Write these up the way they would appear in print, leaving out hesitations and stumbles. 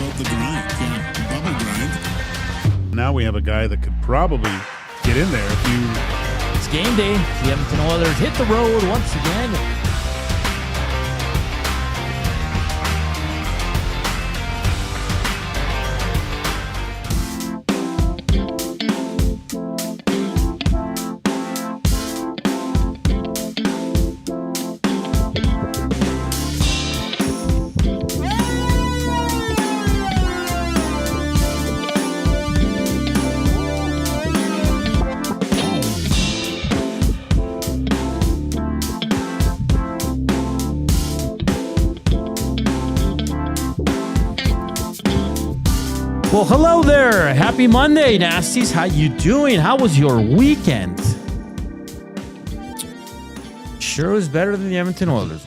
about the grind. Yeah, the bubble grind. Now we have a guy that could probably get in there if you... It's game day. The Edmonton Oilers hit the road once again. Well, hello there. Happy Monday, Nasties. How you doing? How was your weekend? Sure was better than the Edmonton Oilers.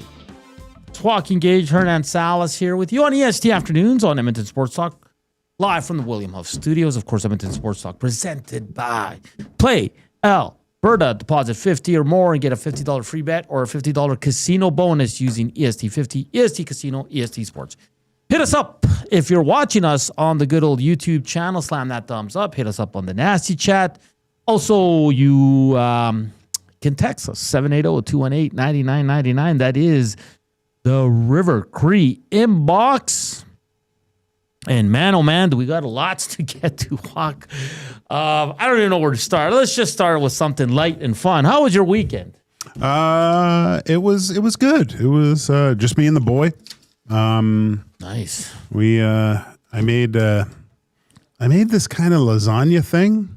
It's Joaquin, Gage, Hernan, Salas here with you on EST Afternoons on Edmonton Sports Talk. Live from the William Huff Studios. Of course, Edmonton Sports Talk presented by Play Alberta. Deposit 50 or more and get a $50 free bet or a $50 casino bonus using EST50, EST Casino, EST Sports. Hit us up if you're watching us on the good old YouTube channel. Slam that thumbs up. Hit us up on the Nasty Chat. Also, you can text us, 780-218-9999. That is the River Cree inbox. And man, oh man, do we got lots to get to, Hawk. I don't even know where to start. Let's just start with something light and fun. How was your weekend? It was good. It was just me and the boy. Nice. I made this kind of lasagna thing,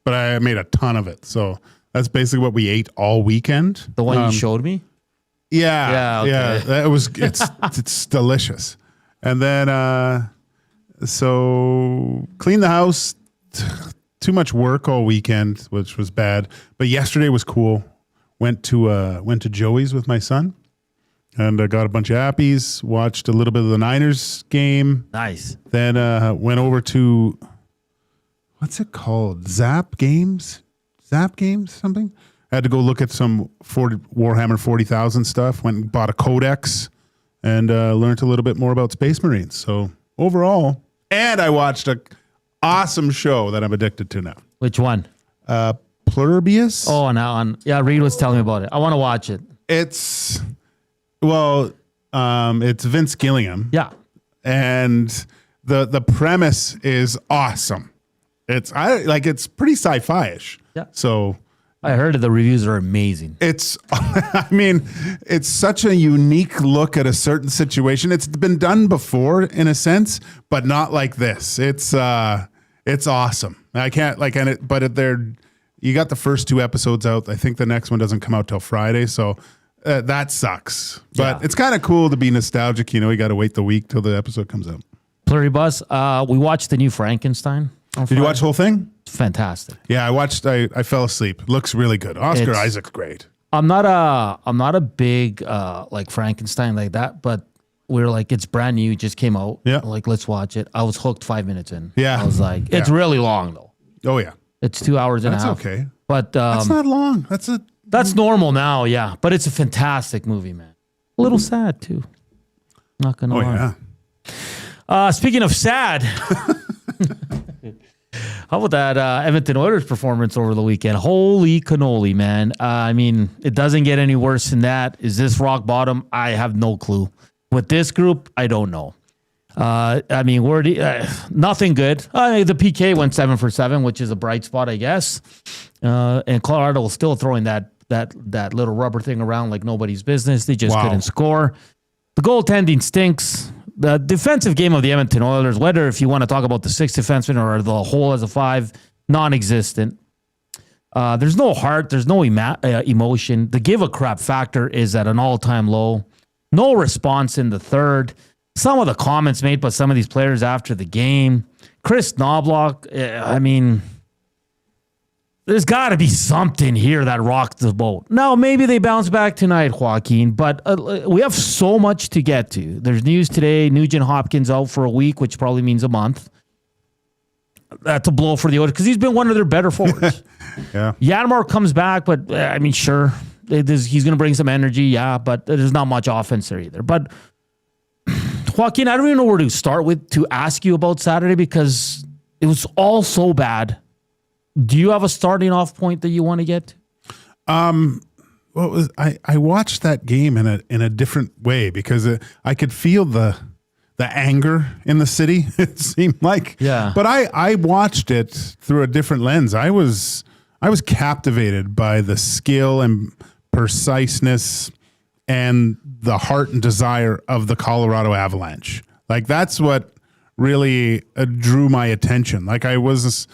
but I made a ton of it. So that's basically what we ate all weekend. The one you showed me? Yeah. Okay. Yeah. It's delicious. And then, so clean the house, too much work all weekend, which was bad, but yesterday was cool. Went to Joey's with my son. And I got a bunch of appies, watched a little bit of the Niners game. Nice. Then went over to, what's it called? Zap Games, something? I had to go look at some Warhammer 40,000 stuff. Went and bought a codex and learned a little bit more about Space Marines. So overall, and I watched an awesome show that I'm addicted to now. Which one? Pluribus? Oh, now yeah, Reed was telling me about it. I want to watch it. It's Vince Gilliam. Yeah. And the premise is awesome. It's pretty sci-fi-ish. Yeah. So I heard the reviews are amazing. it's it's such a unique look at a certain situation. It's been done before in a sense, but not like this. It's awesome. I can't you got the first 2 episodes out. I think the next one doesn't come out till Friday, so that sucks. But It's kind of cool to be nostalgic. You know, you got to wait the week till the episode comes out. Pluribus. We watched the new Frankenstein. Did you watch the whole thing? It's fantastic. Yeah, I fell asleep. Looks really good. Oscar Isaac's great. I'm not a big like Frankenstein like that, but we're like, it's brand new. It just came out. Yeah. Like, let's watch it. I was hooked 5 minutes in. Yeah. I was like, it's really long though. Oh yeah. It's 2 hours and a half. That's okay. But that's not long. That's normal now, yeah. But it's a fantastic movie, man. A little sad too. Not gonna lie. Yeah. Speaking of sad, how about that Edmonton Oilers performance over the weekend? Holy cannoli, man. I mean, it doesn't get any worse than that. Is this rock bottom? I have no clue. With this group, I don't know. I mean, nothing good. The PK went 7 for 7, which is a bright spot, I guess. And Colorado was still throwing that little rubber thing around like nobody's business. They just couldn't score. The goaltending stinks. The defensive game of the Edmonton Oilers, whether if you want to talk about the 6 defensemen or the whole as a 5, non-existent. There's no heart. There's no emotion. The give a crap factor is at an all-time low. No response in the third. Some of the comments made by some of these players after the game. Chris Knobloch, I mean, there's got to be something here that rocked the boat. Now, maybe they bounce back tonight, Joaquin, but we have so much to get to. There's news today, Nugent-Hopkins out for a week, which probably means a month. That's a blow for the Oilers because he's been one of their better forwards. Yeah. Yadamar comes back, but I mean, sure, he's going to bring some energy, yeah, but there's not much offense there either. But Joaquin, I don't even know where to start with to ask you about Saturday because it was all so bad. Do you have a starting off point that you want to get to? Well, I watched that game in a different way because I could feel the anger in the city. It seemed like, But I watched it through a different lens. I was captivated by the skill and preciseness and the heart and desire of the Colorado Avalanche. Like that's what really drew my attention. Like it was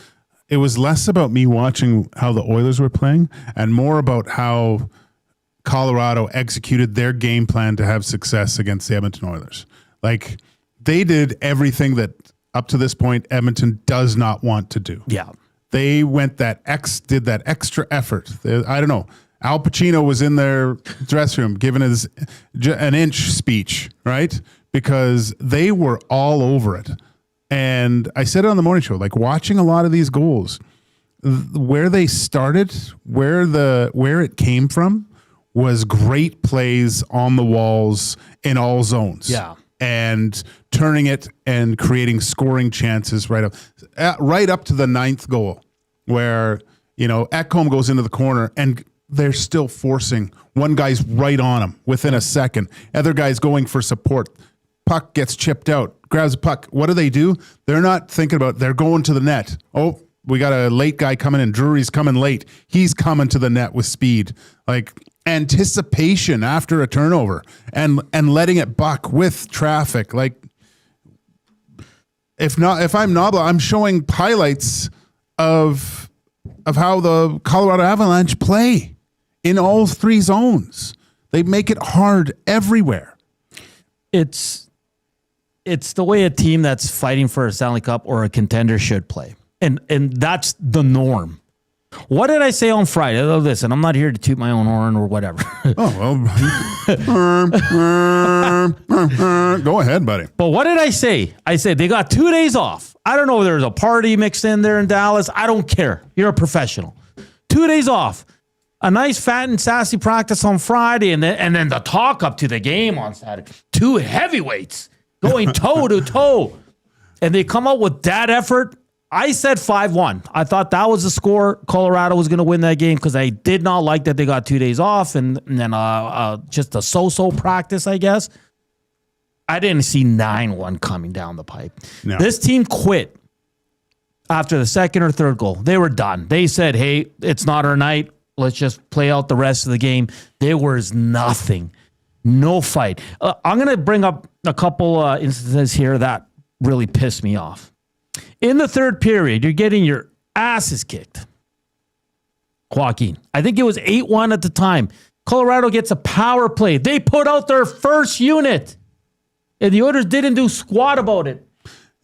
less about me watching how the Oilers were playing and more about how Colorado executed their game plan to have success against the Edmonton Oilers. Like they did everything that up to this point Edmonton does not want to do. Yeah. They did that extra effort. I don't know. Al Pacino was in their dressing room giving an inch speech, right? Because they were all over it. And I said it on the morning show, like watching a lot of these goals, where they started, where it came from was great plays on the walls in all zones. Yeah. And turning it and creating scoring chances right up to the 9th goal where, Ekholm goes into the corner and they're still forcing. One guy's right on him within a second. Other guy's going for support. Puck gets chipped out, grabs a puck. What do? They're not thinking about, they're going to the net. Oh, we got a late guy coming in. Drury's coming late. He's coming to the net with speed. Like anticipation after a turnover and letting it buck with traffic. Like if I'm Nobla, I'm showing highlights of how the Colorado Avalanche play in all 3 zones. They make it hard everywhere. It's the way a team that's fighting for a Stanley Cup or a contender should play. And that's the norm. What did I say on Friday? Oh, listen, I'm not here to toot my own horn or whatever. Go ahead, buddy. But what did I say? I said they got 2 days off. I don't know if there's a party mixed in there in Dallas. I don't care. You're a professional. 2 days off. A nice fat and sassy practice on Friday, and then the talk up to the game on Saturday. 2 heavyweights going toe to toe. And they come out with that effort. I said 5-1. I thought that was the score. Colorado was going to win that game because I did not like that they got 2 days off and then just a so-so practice, I guess. I didn't see 9-1 coming down the pipe. No. This team quit after the second or third goal. They were done. They said, hey, it's not our night. Let's just play out the rest of the game. There was nothing. No fight. I'm going to bring up a couple instances here that really pissed me off. In the third period, you're getting your asses kicked. Joaquin. I think it was 8-1 at the time. Colorado gets a power play. They put out their first unit. And the Oilers didn't do squat about it.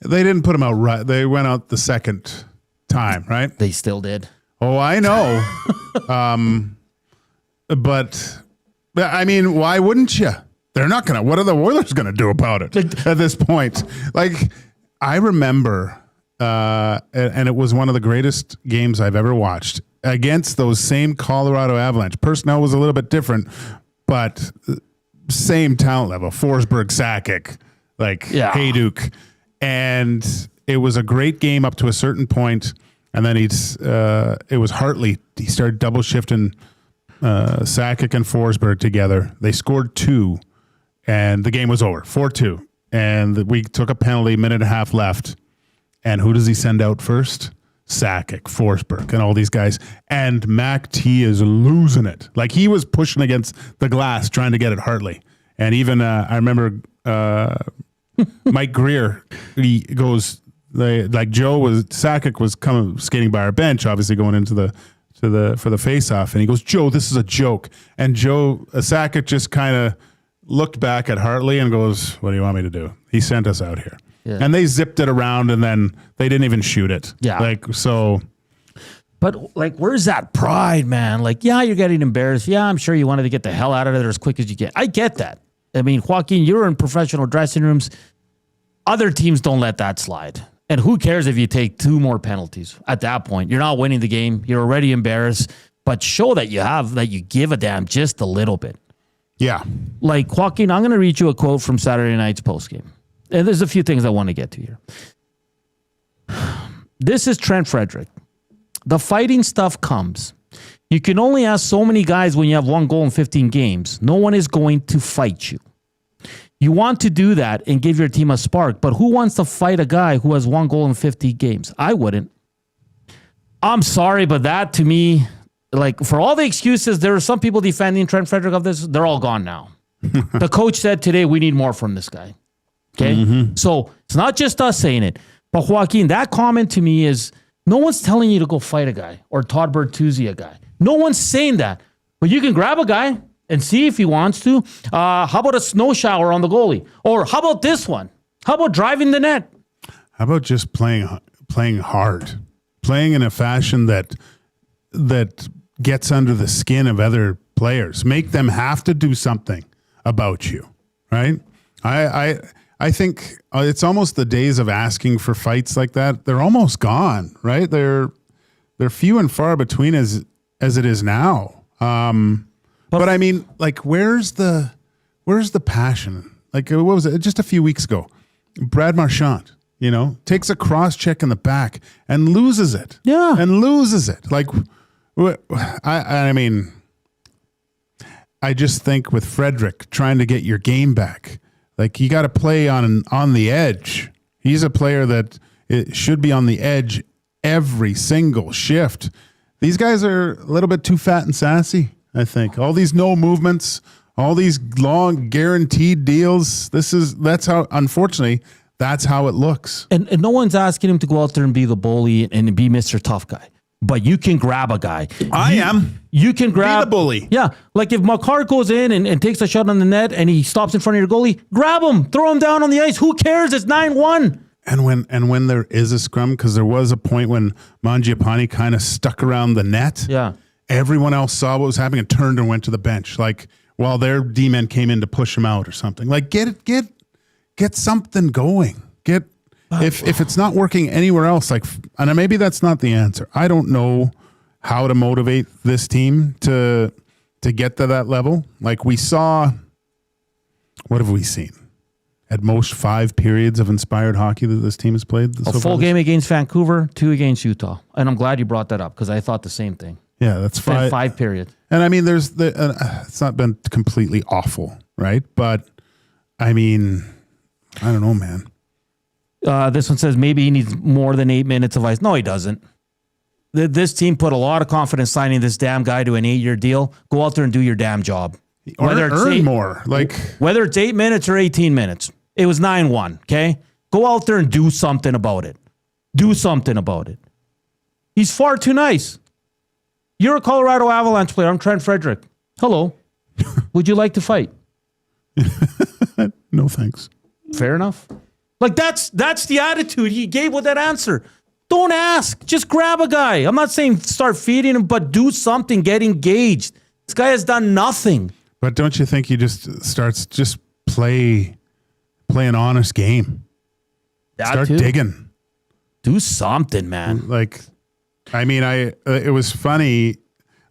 They didn't put them out right. They went out the second time, right? They still did. Oh, I know. But I mean, why wouldn't you? They're not going to. What are the Oilers going to do about it at this point? Like, I remember, and it was one of the greatest games I've ever watched against those same Colorado Avalanche. Personnel was a little bit different, but same talent level. Forsberg, Sakic, Hayduk. And it was a great game up to a certain point. And then it was Hartley. He started double shifting Sakic and Forsberg together. They scored 2, and the game was over, 4-2. And we took a penalty, minute and a half left. And who does he send out first? Sakic, Forsberg, and all these guys. And Mac T is losing it. Like, he was pushing against the glass trying to get at Hartley. And even I remember Mike Greer, he goes, Sakic was skating by our bench, obviously going into for the face-off, and he goes, Joe, this is a joke. And Sakic just kind of looked back at Hartley and goes, what do you want me to do? He sent us out here. Yeah. And they zipped it around, and then they didn't even shoot it. Yeah. But where's that pride, man? Like, yeah, you're getting embarrassed. Yeah, I'm sure you wanted to get the hell out of there as quick as you can. I get that. I mean, Joaquin, you're in professional dressing rooms. Other teams don't let that slide. And who cares if you take 2 more penalties at that point? You're not winning the game. You're already embarrassed. But show that you give a damn just a little bit. Yeah. Like, Joaquin, I'm going to read you a quote from Saturday night's postgame. and there's a few things I want to get to here. This is Trent Frederick. The fighting stuff comes. You can only ask so many guys when you have 1 goal in 15 games. No one is going to fight you. You want to do that and give your team a spark, but who wants to fight a guy who has 1 goal in 50 games? I wouldn't. I'm sorry, but that to me, like, for all the excuses, there are some people defending Trent Frederick of this. They're all gone now. The coach said today, we need more from this guy. Okay? So it's not just us saying it. But Joaquin, that comment to me is, no one's telling you to go fight a guy or Todd Bertuzzi a guy. No one's saying that. But you can grab a guy and see if he wants to. How about a snow shower on the goalie? Or how about this one? How about driving the net? How about just playing hard? Playing in a fashion that gets under the skin of other players. Make them have to do something about you, right? I think it's almost the days of asking for fights like that. They're almost gone, right? They're few and far between as it is now. But I mean, like, where's the passion? Like, what was it? Just a few weeks ago, Brad Marchand, takes a cross check in the back and loses it. Yeah, and loses it. Like, I mean, I just think with Frederick trying to get your game back. Like, you got to play on the edge. He's a player that it should be on the edge every single shift. These guys are a little bit too fat and sassy, I think. All these no movements, all these long guaranteed deals. That's how, unfortunately, that's how it looks. And no one's asking him to go out there and be the bully and be Mr. Tough Guy. But you can grab a guy. You can grab. Be the bully. Yeah. Like if Makar goes in and takes a shot on the net and he stops in front of your goalie, grab him. Throw him down on the ice. Who cares? It's 9-1. And when there is a scrum, because there was a point when Mangiapane kind of stuck around the net. Yeah. Everyone else saw what was happening and turned and went to the bench. Like, while their D-men came in to push him out or something. Like, get something going. If it's not working anywhere else, like, and maybe that's not the answer. I don't know how to motivate this team to get to that level. Like, we saw, what have we seen? At most 5 periods of inspired hockey that this team has played. A full game against Vancouver, 2 against Utah. And I'm glad you brought that up because I thought the same thing. Yeah, that's 5 periods. And I mean, it's not been completely awful, right? But I mean, I don't know, man. This one says maybe he needs more than 8 minutes of ice. No, he doesn't. This team put a lot of confidence signing this damn guy to an 8-year deal. Go out there and do your damn job. Earn more. Like, whether it's 8 minutes or 18 minutes. It was 9-1, okay? Go out there and do something about it. Do something about it. He's far too nice. You're a Colorado Avalanche player. I'm Trent Frederick. Hello. Would you like to fight? No, thanks. Fair enough. Like, that's the attitude he gave with that answer. Don't ask. Just grab a guy. I'm not saying start feeding him, but do something. Get engaged. This guy has done nothing. But don't you think he just play an honest game? Start digging. Do something, man. Like, I mean, it was funny,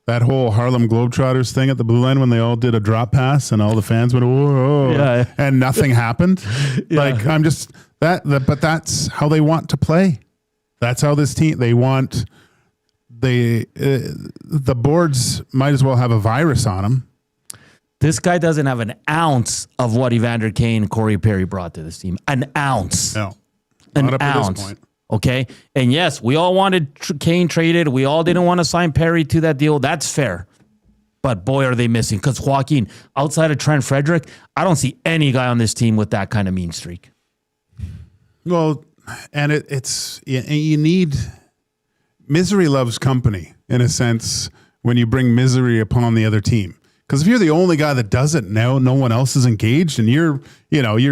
that whole Harlem Globetrotters thing at the blue line when they all did a drop pass and all the fans went, whoa, yeah, and nothing happened. Yeah. Like, I'm just but that's how they want to play. That's how this team, they want, the boards might as well have a virus on them. This guy doesn't have an ounce of what Evander Kane and Corey Perry brought to this team. An ounce. No. An not up ounce. to this point. Okay? And yes, we all wanted Kane traded. We all didn't want to sign Perry to that deal. That's fair. But boy, are they missing. Because Joaquin, outside of Trent Frederick, I don't see any guy on this team with that kind of mean streak. Well, and you need, misery loves company, in a sense, when you bring misery upon the other team. Because if you're the only guy that does it now, no one else is engaged, and you're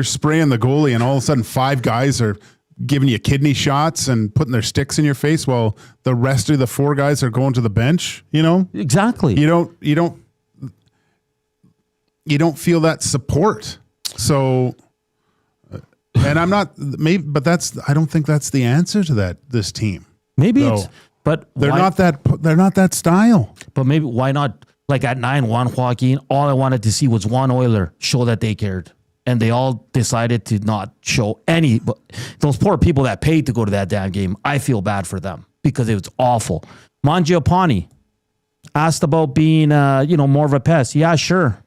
spraying the goalie, and all of a sudden 5 guys are giving you kidney shots and putting their sticks in your face while the rest of the 4 guys are going to the bench. Exactly. You don't feel that support. So, and I'm not maybe, but I don't think that's the answer to this team. Maybe so, it's, but they're not that style. But maybe why not? Like at 9-1, Joaquin, all I wanted to see was one Oiler show that they cared. and they all decided to not show any. But those poor people that paid to go to that damn game, I feel bad for them because it was awful. Mangiapane asked about being, more of a pest. Yeah, sure.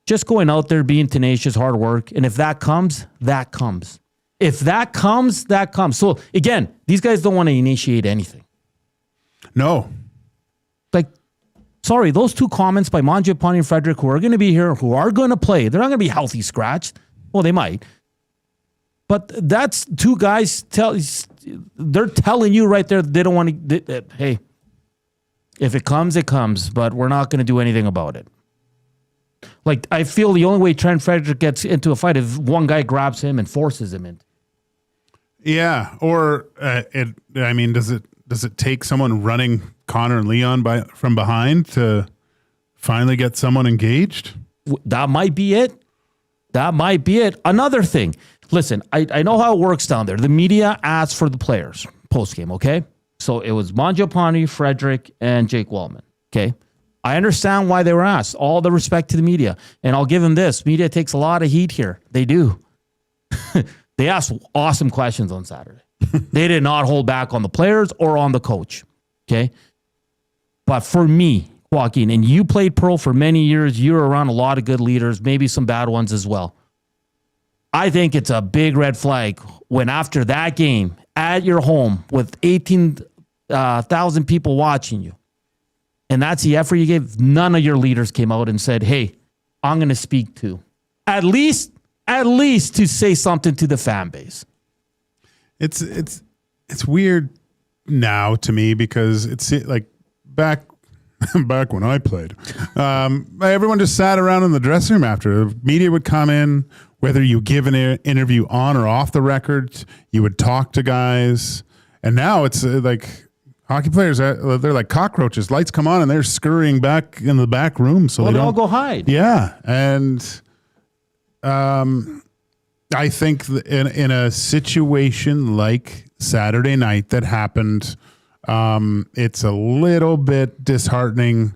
Just going out there, being tenacious, hard work, and if that comes, that comes. If that comes, that comes. So again, these guys don't want to initiate anything. No. Like, sorry, those two comments by Mangiapane and Frederic, who are going to be here, who are going to play, they're not going to be healthy scratched. Well, they might. But that's two guys, they're telling you right there they don't want to, hey, if it comes, it comes, but we're not going to do anything about it. Like, I feel the only way Trent Frederic gets into a fight is if one guy grabs him and forces him in. Yeah, or does it take someone running Connor and Leon from behind to finally get someone engaged? That might be it. That might be it. Another thing. Listen, I know how it works down there. The media asks for the players post-game, okay? So it was Mangiapane, Frederic, and Jake Wallman, okay? I understand why they were asked. All the respect to the media. And I'll give them this. Media takes a lot of heat here. They do. They asked awesome questions on Saturday. They did not hold back on the players or on the coach, okay? But for me, Joaquin, and you played Pearl for many years. You were around a lot of good leaders, maybe some bad ones as well. I think it's a big red flag when after that game at your home with 18,000 people watching you, and that's the effort you gave, none of your leaders came out and said, hey, I'm going to speak to. At least to say something to the fan base. It's weird now to me because it's like back when I played. Everyone just sat around in the dressing room after. The media would come in, whether you give an interview on or off the record, you would talk to guys. And now it's like hockey players, they're like cockroaches. Lights come on and they're scurrying back in the back room. So they all go hide. Yeah. And I think in a situation like Saturday night that happened, it's a little bit disheartening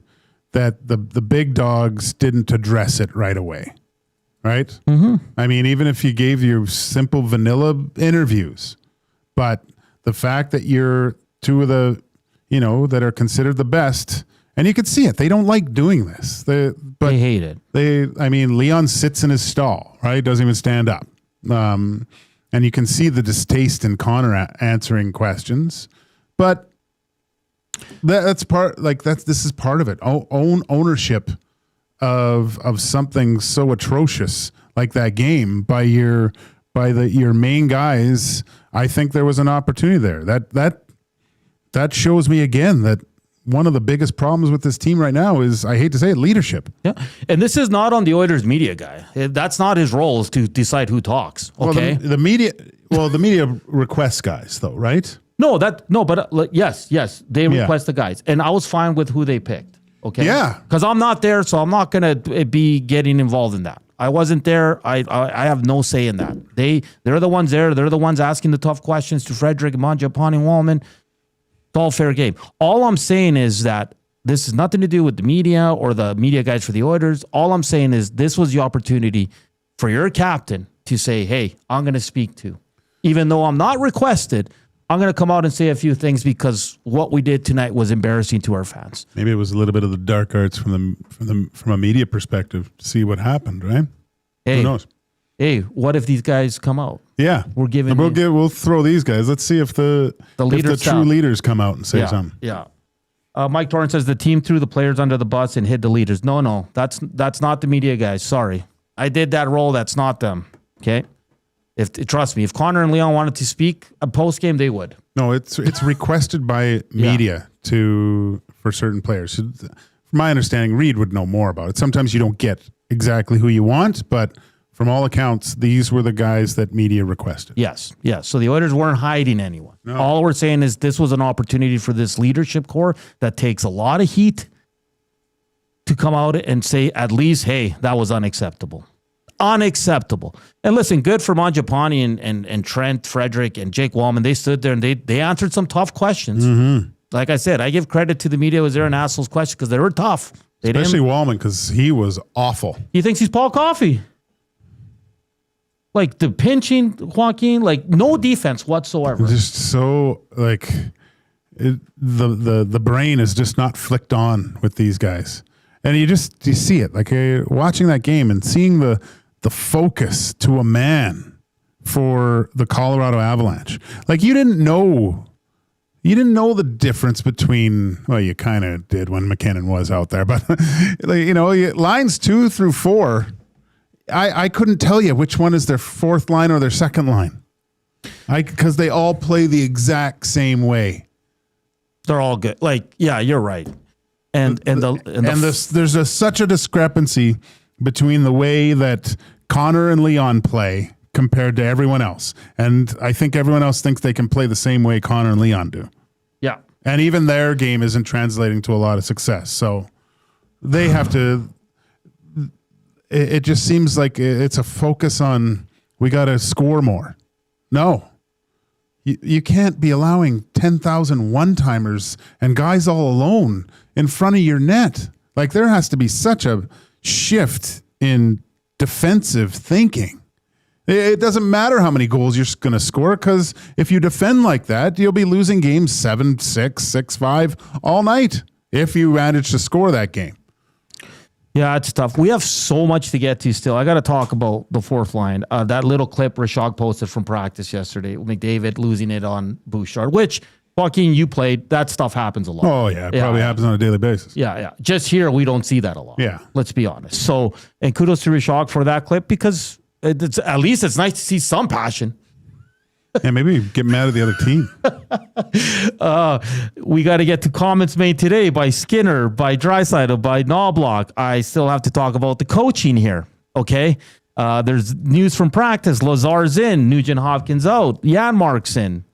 that the big dogs didn't address it right away. Right? Mm-hmm. I mean, even if you gave your simple vanilla interviews, but the fact that you're two of the, that are considered the best, and you could see it. They don't like doing this. They hate it. Leon sits in his stall, right? Doesn't even stand up. And you can see the distaste in Connor answering questions, but this is part of it. Own ownership of something so atrocious like that game by your main guys. I think there was an opportunity there. That shows me again that one of the biggest problems with this team right now is, I hate to say it, leadership. Yeah. And this is not on the Oilers media guy. That's not his role, is to decide who talks. Okay. Well, the media requests guys though, right? Yes. They request the guys. And I was fine with who they picked. Okay. Yeah. Because I'm not there, so I'm not going to be getting involved in that. I wasn't there. I have no say in that. They're the ones there. They're the ones asking the tough questions to Frederic, Mangiapane, and Wallman. It's all fair game. All I'm saying is that this has nothing to do with the media or the media guys for the Oilers. All I'm saying is this was the opportunity for your captain to say, hey, I'm going to speak to. Even though I'm not requested, I'm going to come out and say a few things because what we did tonight was embarrassing to our fans. Maybe it was a little bit of the dark arts from a media perspective to see what happened, right? Hey, who knows? Hey, what if these guys come out? Yeah, we'll throw these guys. Let's see if the true leaders come out and say something. Yeah. Mike Torrance says the team threw the players under the bus and hid the leaders. No, that's not the media guys. Sorry, I did that role. That's not them. Okay. Trust me, if Connor and Leon wanted to speak a post game, they would. No, it's requested by media for certain players. From my understanding, Reed would know more about it. Sometimes you don't get exactly who you want, but from all accounts, these were the guys that media requested. Yes. So the Oilers weren't hiding anyone. No. All we're saying is this was an opportunity for this leadership core that takes a lot of heat to come out and say at least, hey, that was unacceptable. Unacceptable. And listen, good for Mangiapane and Trent, Frederic, and Jake Wallman. They stood there and they answered some tough questions. Mm-hmm. Like I said, I give credit to the media who was there and asked those questions because they were tough. Especially Wallman, because he was awful. He thinks he's Paul Coffey. Like the pinching, Joaquin, like no defense whatsoever. Just so like the brain is just not flicked on with these guys, and you see it like watching that game and seeing the focus to a man for the Colorado Avalanche. Like you didn't know the difference between, well, you kind of did when McKinnon was out there, but lines 2 through 4. I couldn't tell you which one is their fourth line or their second line. Because they all play the exact same way. They're all good. Like, yeah, you're right. There's such a discrepancy between the way that Connor and Leon play compared to everyone else. And I think everyone else thinks they can play the same way Connor and Leon do. Yeah. And even their game isn't translating to a lot of success. So they have to... It just seems like it's a focus on we got to score more. No. You can't be allowing 10,000 one-timers and guys all alone in front of your net. Like there has to be such a shift in defensive thinking. It doesn't matter how many goals you're going to score because if you defend like that, you'll be losing games 7-6, 6-5 all night if you manage to score that game. Yeah, it's tough. We have so much to get to still. I got to talk about the fourth line. That little clip Rashog posted from practice yesterday, McDavid losing it on Bouchard, which, Joaquin, you played. That stuff happens a lot. Oh, yeah. It probably happens on a daily basis. Yeah. Just here, we don't see that a lot. Yeah. Let's be honest. So, and kudos to Rashog for that clip because at least it's nice to see some passion. Yeah, maybe get mad at the other team. We got to get to comments made today by Skinner, by Draisaitl, by Knobloch. I still have to talk about the coaching here, okay? There's news from practice. Lazar's in. Nugent-Hopkins out. Janmark's in.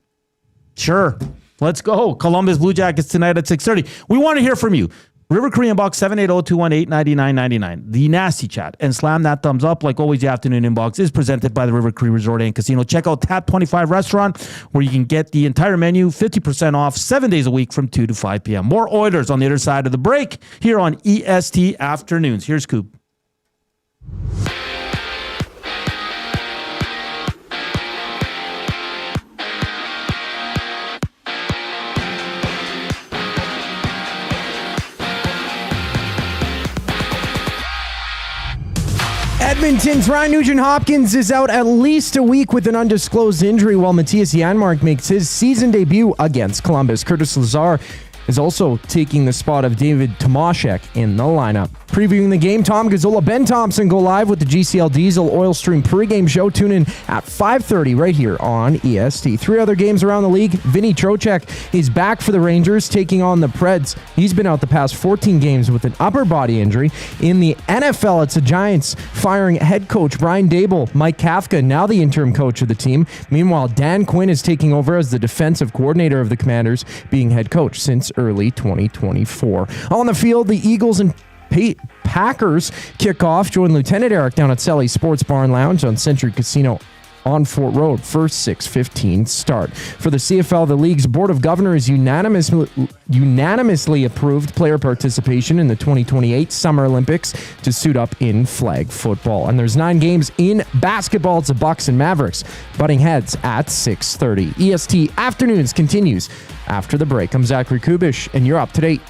Sure. Let's go. Columbus Blue Jackets tonight at 6:30. We want to hear from you. River Korean Box 780-218-9999. The Nasty Chat. And slam that thumbs up. Like always, the afternoon inbox is presented by the River Korea Resort and Casino. Check out Tap 25 Restaurant, where you can get the entire menu 50% off 7 days a week from 2 to 5 p.m. More Oilers on the other side of the break here on EST Afternoons. Here's Coop. Edmonton's Ryan Nugent-Hopkins is out at least a week with an undisclosed injury, while Matthias Janmark makes his season debut against Columbus. Curtis Lazar is also taking the spot of David Tomaszek in the lineup. Previewing the game, Tom Gazzola, Ben Thompson go live with the GCL Diesel Oil Stream pregame show. Tune in at 5:30 right here on EST. 3 other games around the league. Vinny Trocheck is back for the Rangers, taking on the Preds. He's been out the past 14 games with an upper body injury. In the NFL, it's the Giants firing head coach Brian Daboll. Mike Kafka, now the interim coach of the team. Meanwhile, Dan Quinn is taking over as the defensive coordinator of the Commanders, being head coach since early 2024. On the field, the Eagles and Packers kick off. Join Lieutenant Eric down at Sally's Sports Bar and Lounge on Century Casino on Fort Road. First 6:15 start. For the CFL, the league's Board of Governors unanimously approved player participation in the 2028 Summer Olympics to suit up in flag football. And there's 9 games in basketball. It's the Bucks and Mavericks butting heads at 6:30. EST Afternoons continues after the break. I'm Zachary Kubish, and you're up to date.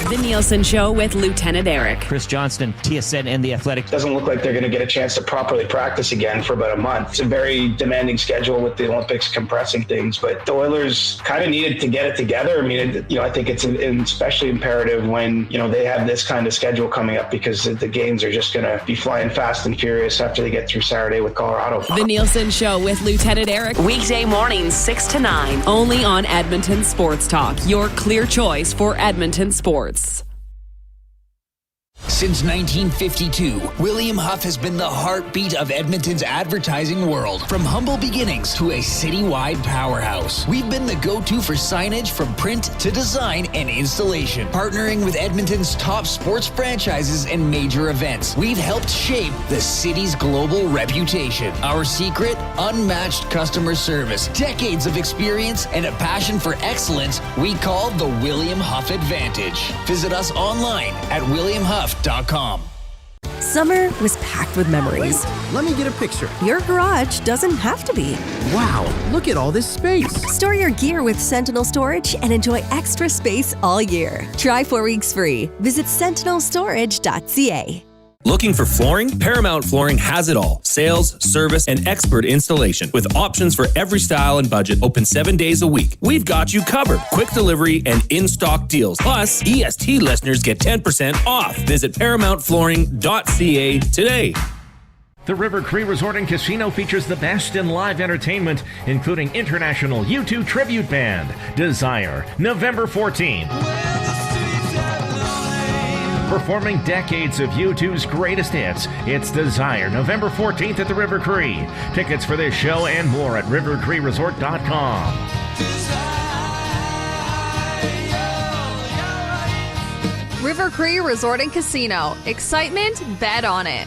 The Nielsen Show with Lieutenant Eric. Chris Johnston, TSN and The Athletic. Doesn't look like they're going to get a chance to properly practice again for about a month. It's a very demanding schedule with the Olympics compressing things, but the Oilers kind of needed to get it together. I mean, I think it's especially imperative when, they have this kind of schedule coming up, because the games are just going to be flying fast and furious after they get through Saturday with Colorado. The Nielsen Show with Lieutenant Eric. Weekday mornings 6 to 9. Only on Edmonton Sports Talk. Your clear choice for Edmonton sports. Since 1952, William Huff has been the heartbeat of Edmonton's advertising world. From humble beginnings to a citywide powerhouse, we've been the go-to for signage from print to design and installation. Partnering with Edmonton's top sports franchises and major events, we've helped shape the city's global reputation. Our secret? Unmatched customer service, decades of experience, and a passion for excellence we call the William Huff Advantage. Visit us online at williamhuff.com. Summer was packed with memories. Let me get a picture. Your garage doesn't have to be. Wow, look at all this space. Store your gear with Sentinel Storage and enjoy extra space all year. Try 4 weeks free. Visit sentinelstorage.ca. Looking for flooring? Paramount Flooring has it all. Sales, service, and expert installation. With options for every style and budget, open 7 days a week. We've got you covered. Quick delivery and in-stock deals. Plus, EST listeners get 10% off. Visit ParamountFlooring.ca today. The River Cree Resort and Casino features the best in live entertainment, including international U2 tribute band, Desire, November 14th. Performing decades of U2's greatest hits, it's Desire, November 14th at the River Cree. Tickets for this show and more at rivercreeresort.com. River Cree Resort and Casino. Excitement, bet on it.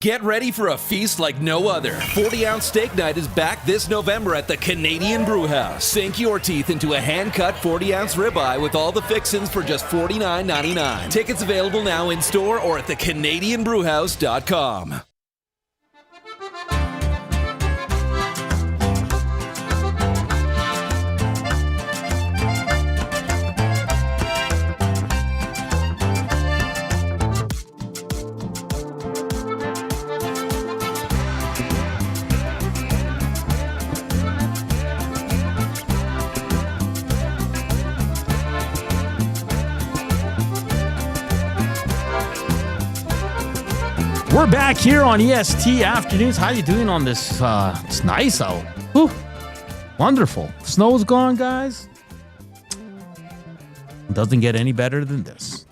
Get ready for a feast like no other. 40-ounce steak night is back this November at the Canadian Brewhouse. Sink your teeth into a hand-cut 40-ounce ribeye with all the fixins for just $49.99. Tickets available now in-store or at thecanadianbrewhouse.com. We're back here on EST Afternoons. How you doing on this? It's nice out. Whew. Wonderful. Snow's gone, guys. Doesn't get any better than this.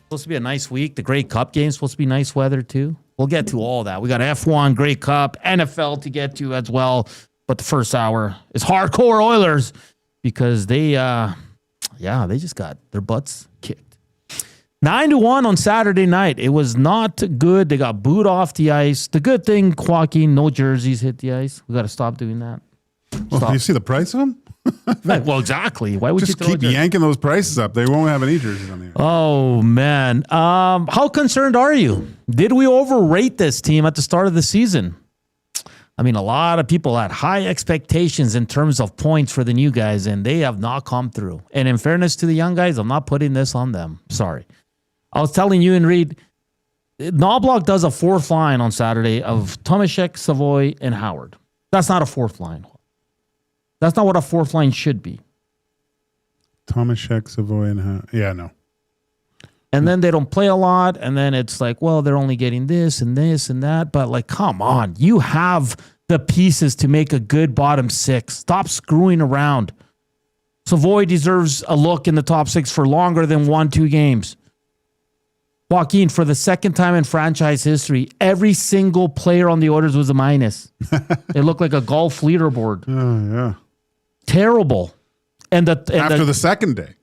Supposed to be a nice week. The Grey Cup game's supposed to be nice weather, too. We'll get to all that. We got F1, Grey Cup, NFL to get to as well. But the first hour is hardcore Oilers because they just got their butts kicked. 9-1 on Saturday night. It was not good. They got booed off the ice. The good thing, Joaquin, no jerseys hit the ice. We got to stop doing that. Well, you see the price of them? Well, exactly. Why would just you keep yanking those prices up? They won't have any jerseys on the air. Oh, man. How concerned are you? Did we overrate this team at the start of the season? I mean, a lot of people had high expectations in terms of points for the new guys, and they have not come through. And in fairness to the young guys, I'm not putting this on them. Sorry. I was telling you and Reed, Knobloch does a fourth line on Saturday of Tomaszek, Savoy, and Howard. That's not a fourth line. That's not what a fourth line should be. Tomaszek, Savoy, and Howard. Yeah, no. And then they don't play a lot, and then it's like, well, they're only getting this and this and that. But, like, come on. You have the pieces to make a good bottom six. Stop screwing around. Savoy deserves a look in the top six for longer than 1-2 games. Joaquin, for the second time in franchise history, every single player on the Oilers was a minus. It looked like a golf leaderboard. Oh, yeah. Terrible. And after the second day.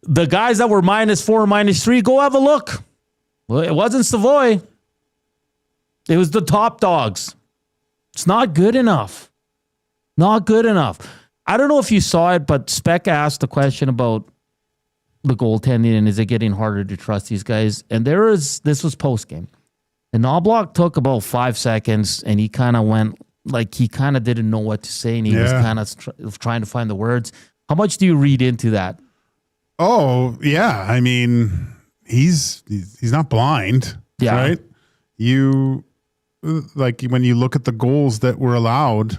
The guys that were -4, -3, go have a look. Well, it wasn't Savoy. It was the top dogs. It's not good enough. Not good enough. I don't know if you saw it, but Speck asked a question about the goaltending and is it getting harder to trust these guys? And this was post game. And Knobloch took about 5 seconds and he kind of went like he kind of didn't know what to say and he was kind of trying to find the words. How much do you read into that? Oh, yeah. I mean, he's not blind, right? You like when you look at the goals that were allowed,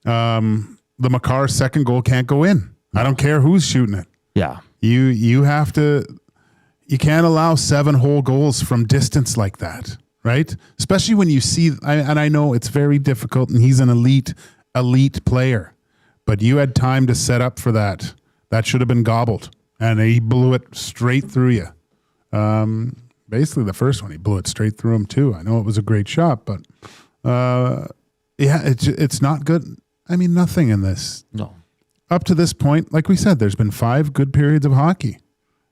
the Makar second goal can't go in. I don't care who's shooting it. Yeah. You have to, you can't allow 7 whole goals from distance like that, right? Especially when you see, and I know it's very difficult and he's an elite player, but you had time to set up for that. That should have been gobbled and he blew it straight through you. Basically the first one, he blew it straight through him too. I know it was a great shot, but it's not good. I mean, nothing in this. No. Up to this point, like we said, there's been 5 good periods of hockey.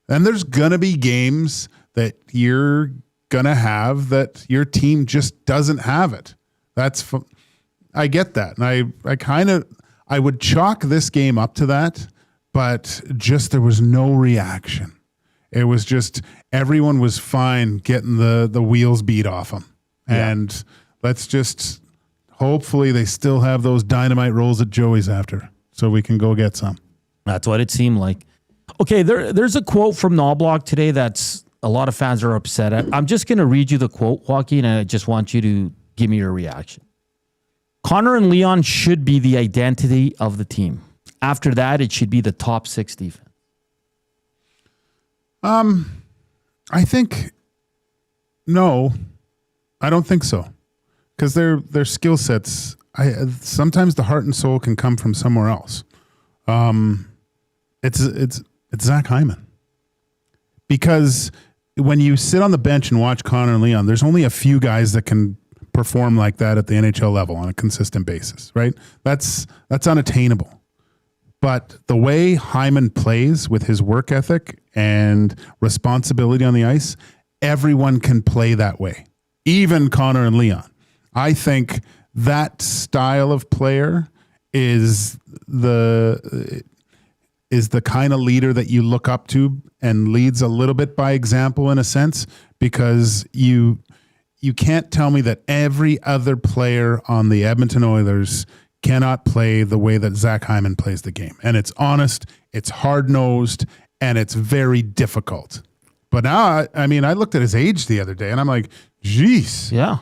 And there's going to be games that you're going to have that your team just doesn't have it. I get that. And I would chalk this game up to that, but just there was no reaction. It was just everyone was fine getting the wheels beat off them. And let's just hopefully they still have those dynamite rolls at Joey's after so we can go get some. That's what it seemed like. Okay, there's a quote from Knobloch today that's a lot of fans are upset at. I'm just going to read you the quote, Joaquin, and I just want you to give me your reaction. Connor and Leon should be the identity of the team. After that, it should be the top 6 defense. I think no, I don't think so, because their skill sets. Sometimes the heart and soul can come from somewhere else. It's Zach Hyman, because when you sit on the bench and watch Connor and Leon, there's only a few guys that can perform like that at the NHL level on a consistent basis, right? That's unattainable. But the way Hyman plays with his work ethic and responsibility on the ice, everyone can play that way, even Connor and Leon. I think that style of player is the kind of leader that you look up to and leads a little bit by example in a sense, because you can't tell me that every other player on the Edmonton Oilers cannot play the way that Zach Hyman plays the game. And it's honest, it's hard-nosed, and it's very difficult. But now, I mean, I looked at his age the other day, and I'm like, geez. Yeah.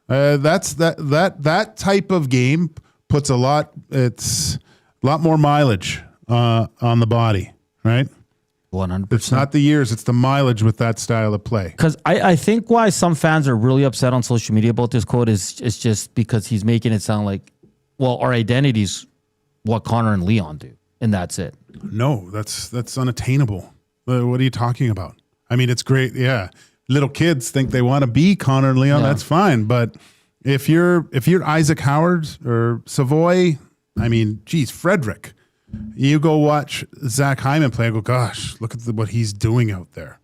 That's that type of game puts a lot more mileage on the body, right? 100%. It's not the years, it's the mileage with that style of play. Because I think why some fans are really upset on social media about this quote is just because he's making it sound like, well, our identity's what Connor and Leon do, and that's it. No, that's unattainable. What are you talking about? I mean, it's great, yeah. Little kids think they want to be Connor and Leon, that's fine. But if you're Isaac Howard or Savoy, I mean, geez, Frederick, you go watch Zach Hyman play and go, gosh, look at what he's doing out there.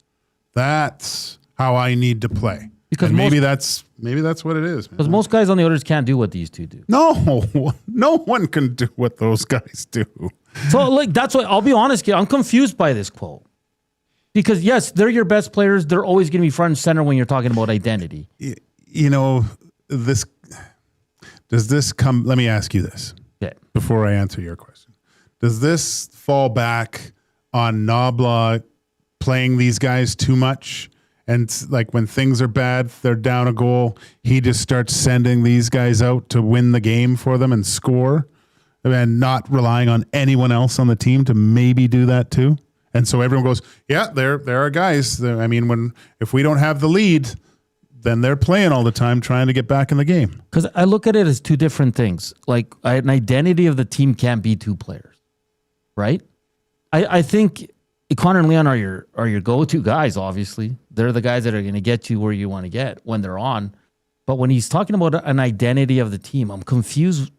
That's how I need to play. Because maybe that's what it is. Because most guys on the Oilers can't do what these two do. No one can do what those guys do. So, like, that's what I'll be honest, kid. I'm confused by this quote. Because yes, they're your best players. They're always going to be front and center when you're talking about identity. You know, does this come? Let me ask you this before I answer your question. Does this fall back on Knobloch playing these guys too much? And like when things are bad, they're down a goal, he just starts sending these guys out to win the game for them and score, and not relying on anyone else on the team to maybe do that too. And so everyone goes, yeah, there are guys. I mean, if we don't have the lead, then they're playing all the time trying to get back in the game. Because I look at it as two different things. Like an identity of the team can't be two players, right? I think Connor and Leon are your go-to guys, obviously. They're the guys that are going to get you where you want to get when they're on. But when he's talking about an identity of the team, I'm confused.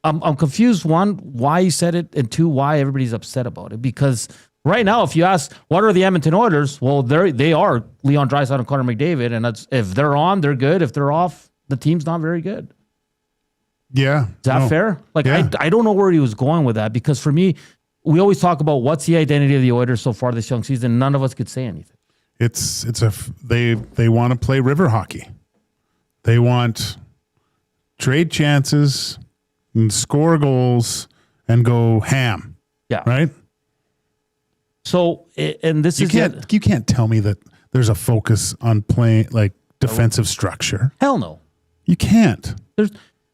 I'm confused, one, why he said it, and two, why everybody's upset about it. Because right now, if you ask, what are the Edmonton Oilers? Well, they are Leon Draisaitl and Connor McDavid. And if they're on, they're good. If they're off, the team's not very good. Yeah. Is that fair? Like, yeah. I don't know where he was going with that, because for me, we always talk about what's the identity of the Oilers so far this young season. None of us could say anything. They want to play river hockey. They want trade chances and score goals and go ham. Yeah. Right? So, and this you can't tell me that there's a focus on playing like defensive structure. Hell no. You can't.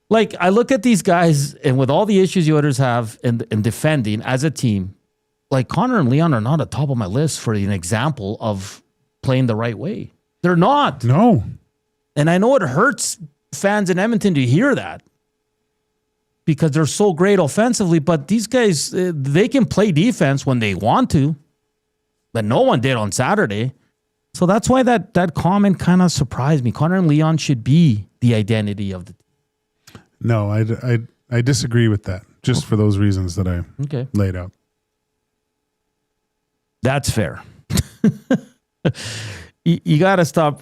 Like, I look at these guys, and with all the issues the Oilers have in defending as a team, like Connor and Leon are not at the top of my list for an example of playing the right way. They're not. No. And I know it hurts fans in Edmonton to hear that, because they're so great offensively, but these guys, they can play defense when they want to, but no one did on Saturday. So that's why that comment kind of surprised me. Connor and Leon should be the identity of the team. No, I disagree with that, just for those reasons that I laid out. That's fair. You got to stop.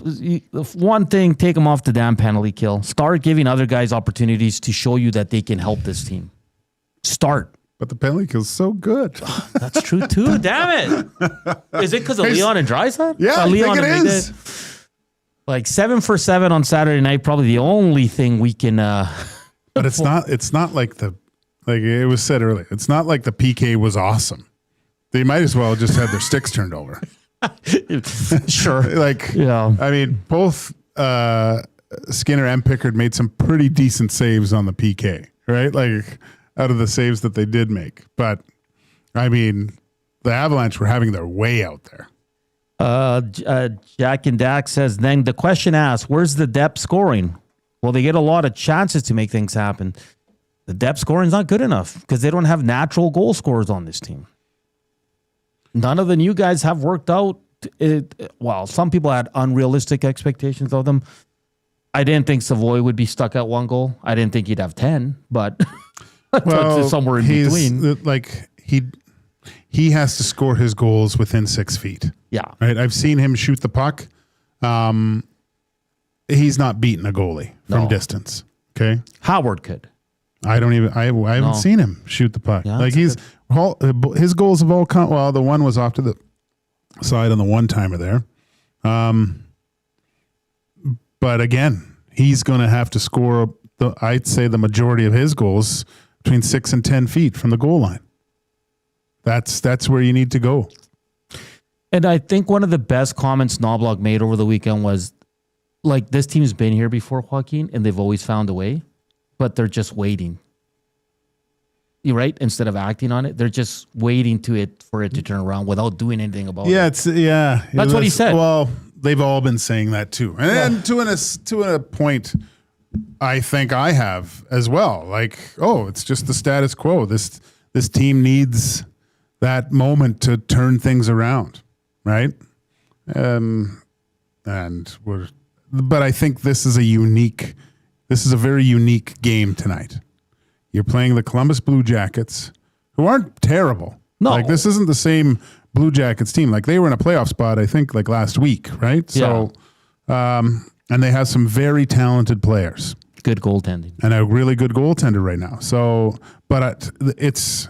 One thing, take them off the damn penalty kill. Start giving other guys opportunities to show you that they can help this team. Start. but the penalty kill is so good. That's true too. Damn it! Is it because of Leon and Draisaitl? Yeah, I Leon think it and is. McDavid. Like 7 for 7 on Saturday night. Probably the only thing we can. But it's not. It's not like it was said earlier. It's not like the PK was awesome. They might as well just had their sticks turned over. Sure. I mean, both Skinner and Pickard made some pretty decent saves on the PK, right? Like out of the saves that they did make. But I mean, the Avalanche were having their way out there. Jack and Dak says, then the question asks, where's the depth scoring? Well, they get a lot of chances to make things happen. The depth scoring is not good enough because they don't have natural goal scorers on this team. None of the new guys have worked out. Well, some people had unrealistic expectations of them. I didn't think Savoy would be stuck at 1 goal. I didn't think he'd have 10, but somewhere in between. Like he has to score his goals within 6 feet. Yeah. Right. I've seen him shoot the puck. He's not beating a goalie from distance. Okay. Howard could. I haven't seen him shoot the puck. Yeah, like his goals have all come. Well, the one was off to the side on the one timer there. But again, he's going to have to score I'd say the majority of his goals between 6 and 10 feet from the goal line. That's where you need to go. And I think one of the best comments Knoblauch made over the weekend was, like, this team's been here before, Joaquin, and they've always found a way, but they're just waiting. You're right. Instead of acting on it, they're just waiting for it to turn around without doing anything about it. That's what he said. Well, they've all been saying that too, and to a point, I think I have as well. Like, it's just the status quo. This team needs that moment to turn things around, right? But I think this is a very unique game tonight. You're playing the Columbus Blue Jackets, who aren't terrible. No. Like, this isn't the same Blue Jackets team. Like, they were in a playoff spot, I think, like last week, right? Yeah. So, and they have some very talented players. Good goaltending. And a really good goaltender right now. So, but it's,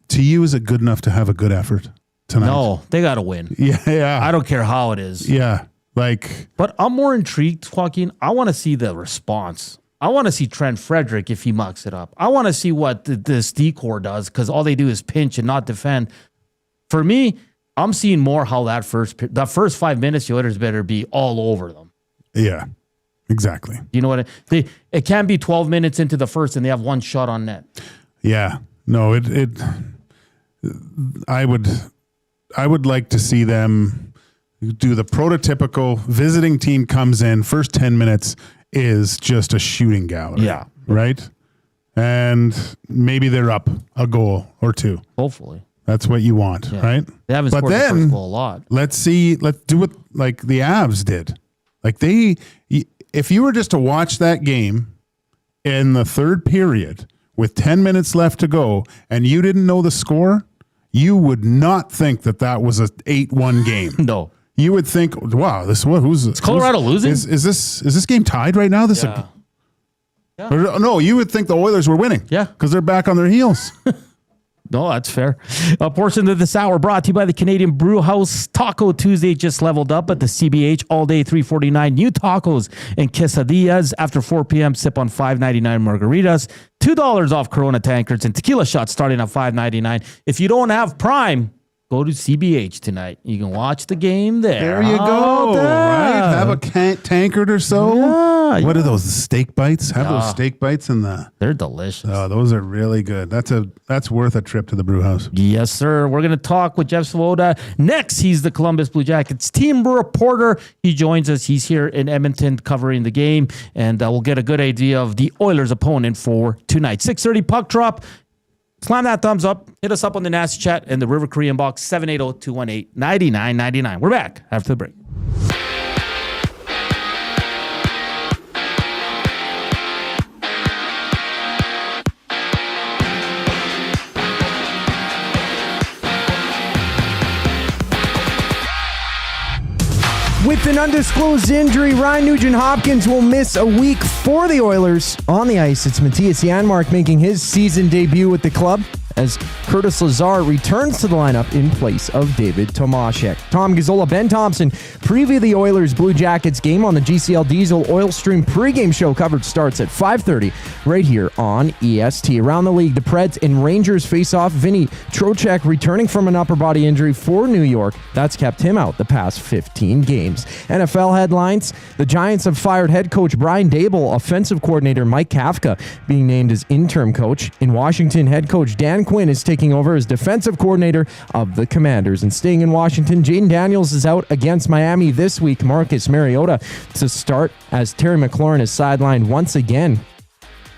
to you, is it good enough to have a good effort tonight? No, they got to win. Yeah. I don't care how it is. Yeah. But I'm more intrigued, Joaquin. I want to see the response. I want to see Trent Frederick if he mucks it up. I want to see what this D-core does, because all they do is pinch and not defend. For me, I'm seeing more how that first 5 minutes, the Oilers better be all over them. Yeah, exactly. You know what? It can't be 12 minutes into the first and they have one shot on net. Yeah. No, I would like to see them do the prototypical visiting team comes in, first 10 minutes is just a shooting gallery. Yeah. Right? And maybe they're up a goal or two. Hopefully. That's what you want, right? They haven't scored the first goal a lot. Let's do it like the Avs did. Like if you were just to watch that game in the third period with 10 minutes left to go and you didn't know the score, you would not think that was a 8-1 game. No. You would think, wow, who's this? Is Colorado losing? Is this game tied right now? No, you would think the Oilers were winning. Yeah. Because they're back on their heels. No, that's fair. A portion of this hour brought to you by the Canadian Brew House. Taco Tuesday just leveled up at the CBH all day, $3.49. New tacos and quesadillas after 4 p.m. Sip on $5.99 margaritas. $2 off Corona tankards and tequila shots starting at $5.99. If you don't have Prime, go to CBH tonight. You can watch the game there. There you go. Right? Have a tankard or so. Yeah. What are those? The steak bites? Have those steak bites in the. They're delicious. Oh, those are really good. That's worth a trip to the brew house. Yes, sir. We're going to talk with Jeff Svoboda. Next, he's the Columbus Blue Jackets team reporter. He joins us. He's here in Edmonton covering the game, and we'll get a good idea of the Oilers' opponent for tonight. 6:30 puck drop. Slam that thumbs up. Hit us up on the Nasty Chat and the River Cree inbox, 780-218-9999. We're back after the break. With With an undisclosed injury, Ryan Nugent-Hopkins will miss a week for the Oilers. On the ice, it's Matthias Janmark making his season debut with the club as Curtis Lazar returns to the lineup in place of David Tomashek. Tom Gazzola, Ben Thompson preview the Oilers Blue Jackets game on the GCL Diesel Oil Stream pregame show. Coverage starts at 5:30 right here on EST. Around the league, the Preds and Rangers face off. Vinny Trocheck returning from an upper body injury for New York. That's kept him out the past 15 games. NFL headlines: the Giants have fired head coach Brian Daboll, offensive coordinator Mike Kafka being named as interim coach. In Washington, head coach Dan Quinn is taking over as defensive coordinator of the Commanders. And staying in Washington, Jaden Daniels is out against Miami this week. Marcus Mariota to start as Terry McLaurin is sidelined once again.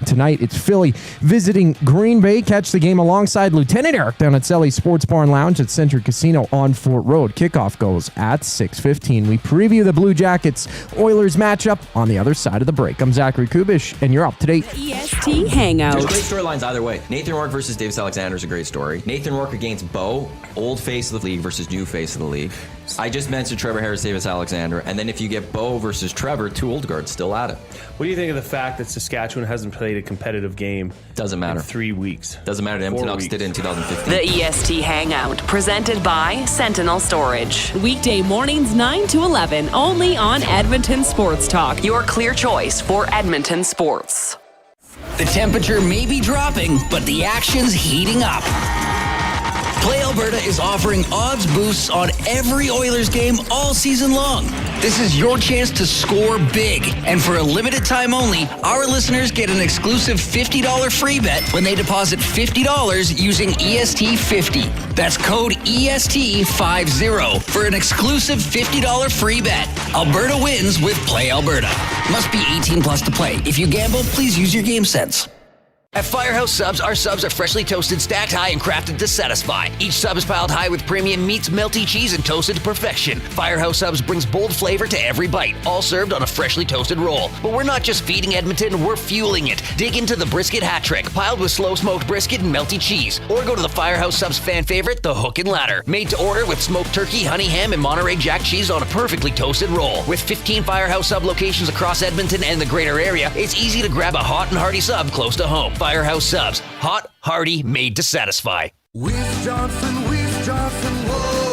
Tonight, it's Philly visiting Green Bay. Catch the game alongside Lieutenant Eric down at Selly Sports Bar and Lounge at Century Casino on Fort Road. Kickoff goes at 6:15. We preview the Blue Jackets Oilers matchup on the other side of the break. I'm Zachary Kubish, and you're up to date. EST Hangout. There's great storylines either way. Nathan Rourke versus Davis Alexander is a great story. Nathan Rourke against Bo, old face of the league versus new face of the league. I just mentioned Trevor Harris, Davis Alexander, and then if you get Bo versus Trevor, two old guards still at it. What do you think of the fact that Saskatchewan hasn't played a competitive game? Doesn't matter. In 3 weeks. Doesn't matter. Empty Knox did it in 2015. The EST Hangout, presented by Sentinel Storage. Weekday mornings 9 to 11, only on Edmonton Sports Talk. Your clear choice for Edmonton sports. The temperature may be dropping, but the action's heating up. Play Alberta is offering odds boosts on every Oilers game all season long. This is your chance to score big. And for a limited time only, our listeners get an exclusive $50 free bet when they deposit $50 using EST50. That's code EST50 for an exclusive $50 free bet. Alberta wins with Play Alberta. Must be 18 plus to play. If you gamble, please use your game sense. At Firehouse Subs, our subs are freshly toasted, stacked high, and crafted to satisfy. Each sub is piled high with premium meats, melty cheese, and toasted to perfection. Firehouse Subs brings bold flavor to every bite, all served on a freshly toasted roll. But we're not just feeding Edmonton, we're fueling it. Dig into the brisket hat trick, piled with slow-smoked brisket and melty cheese. Or go to the Firehouse Subs fan favorite, the Hook and Ladder. Made to order with smoked turkey, honey ham, and Monterey Jack cheese on a perfectly toasted roll. With 15 Firehouse Sub locations across Edmonton and the greater area, it's easy to grab a hot and hearty sub close to home. Firehouse Subs. Hot, hearty, made to satisfy. Weiss Johnson, whoa.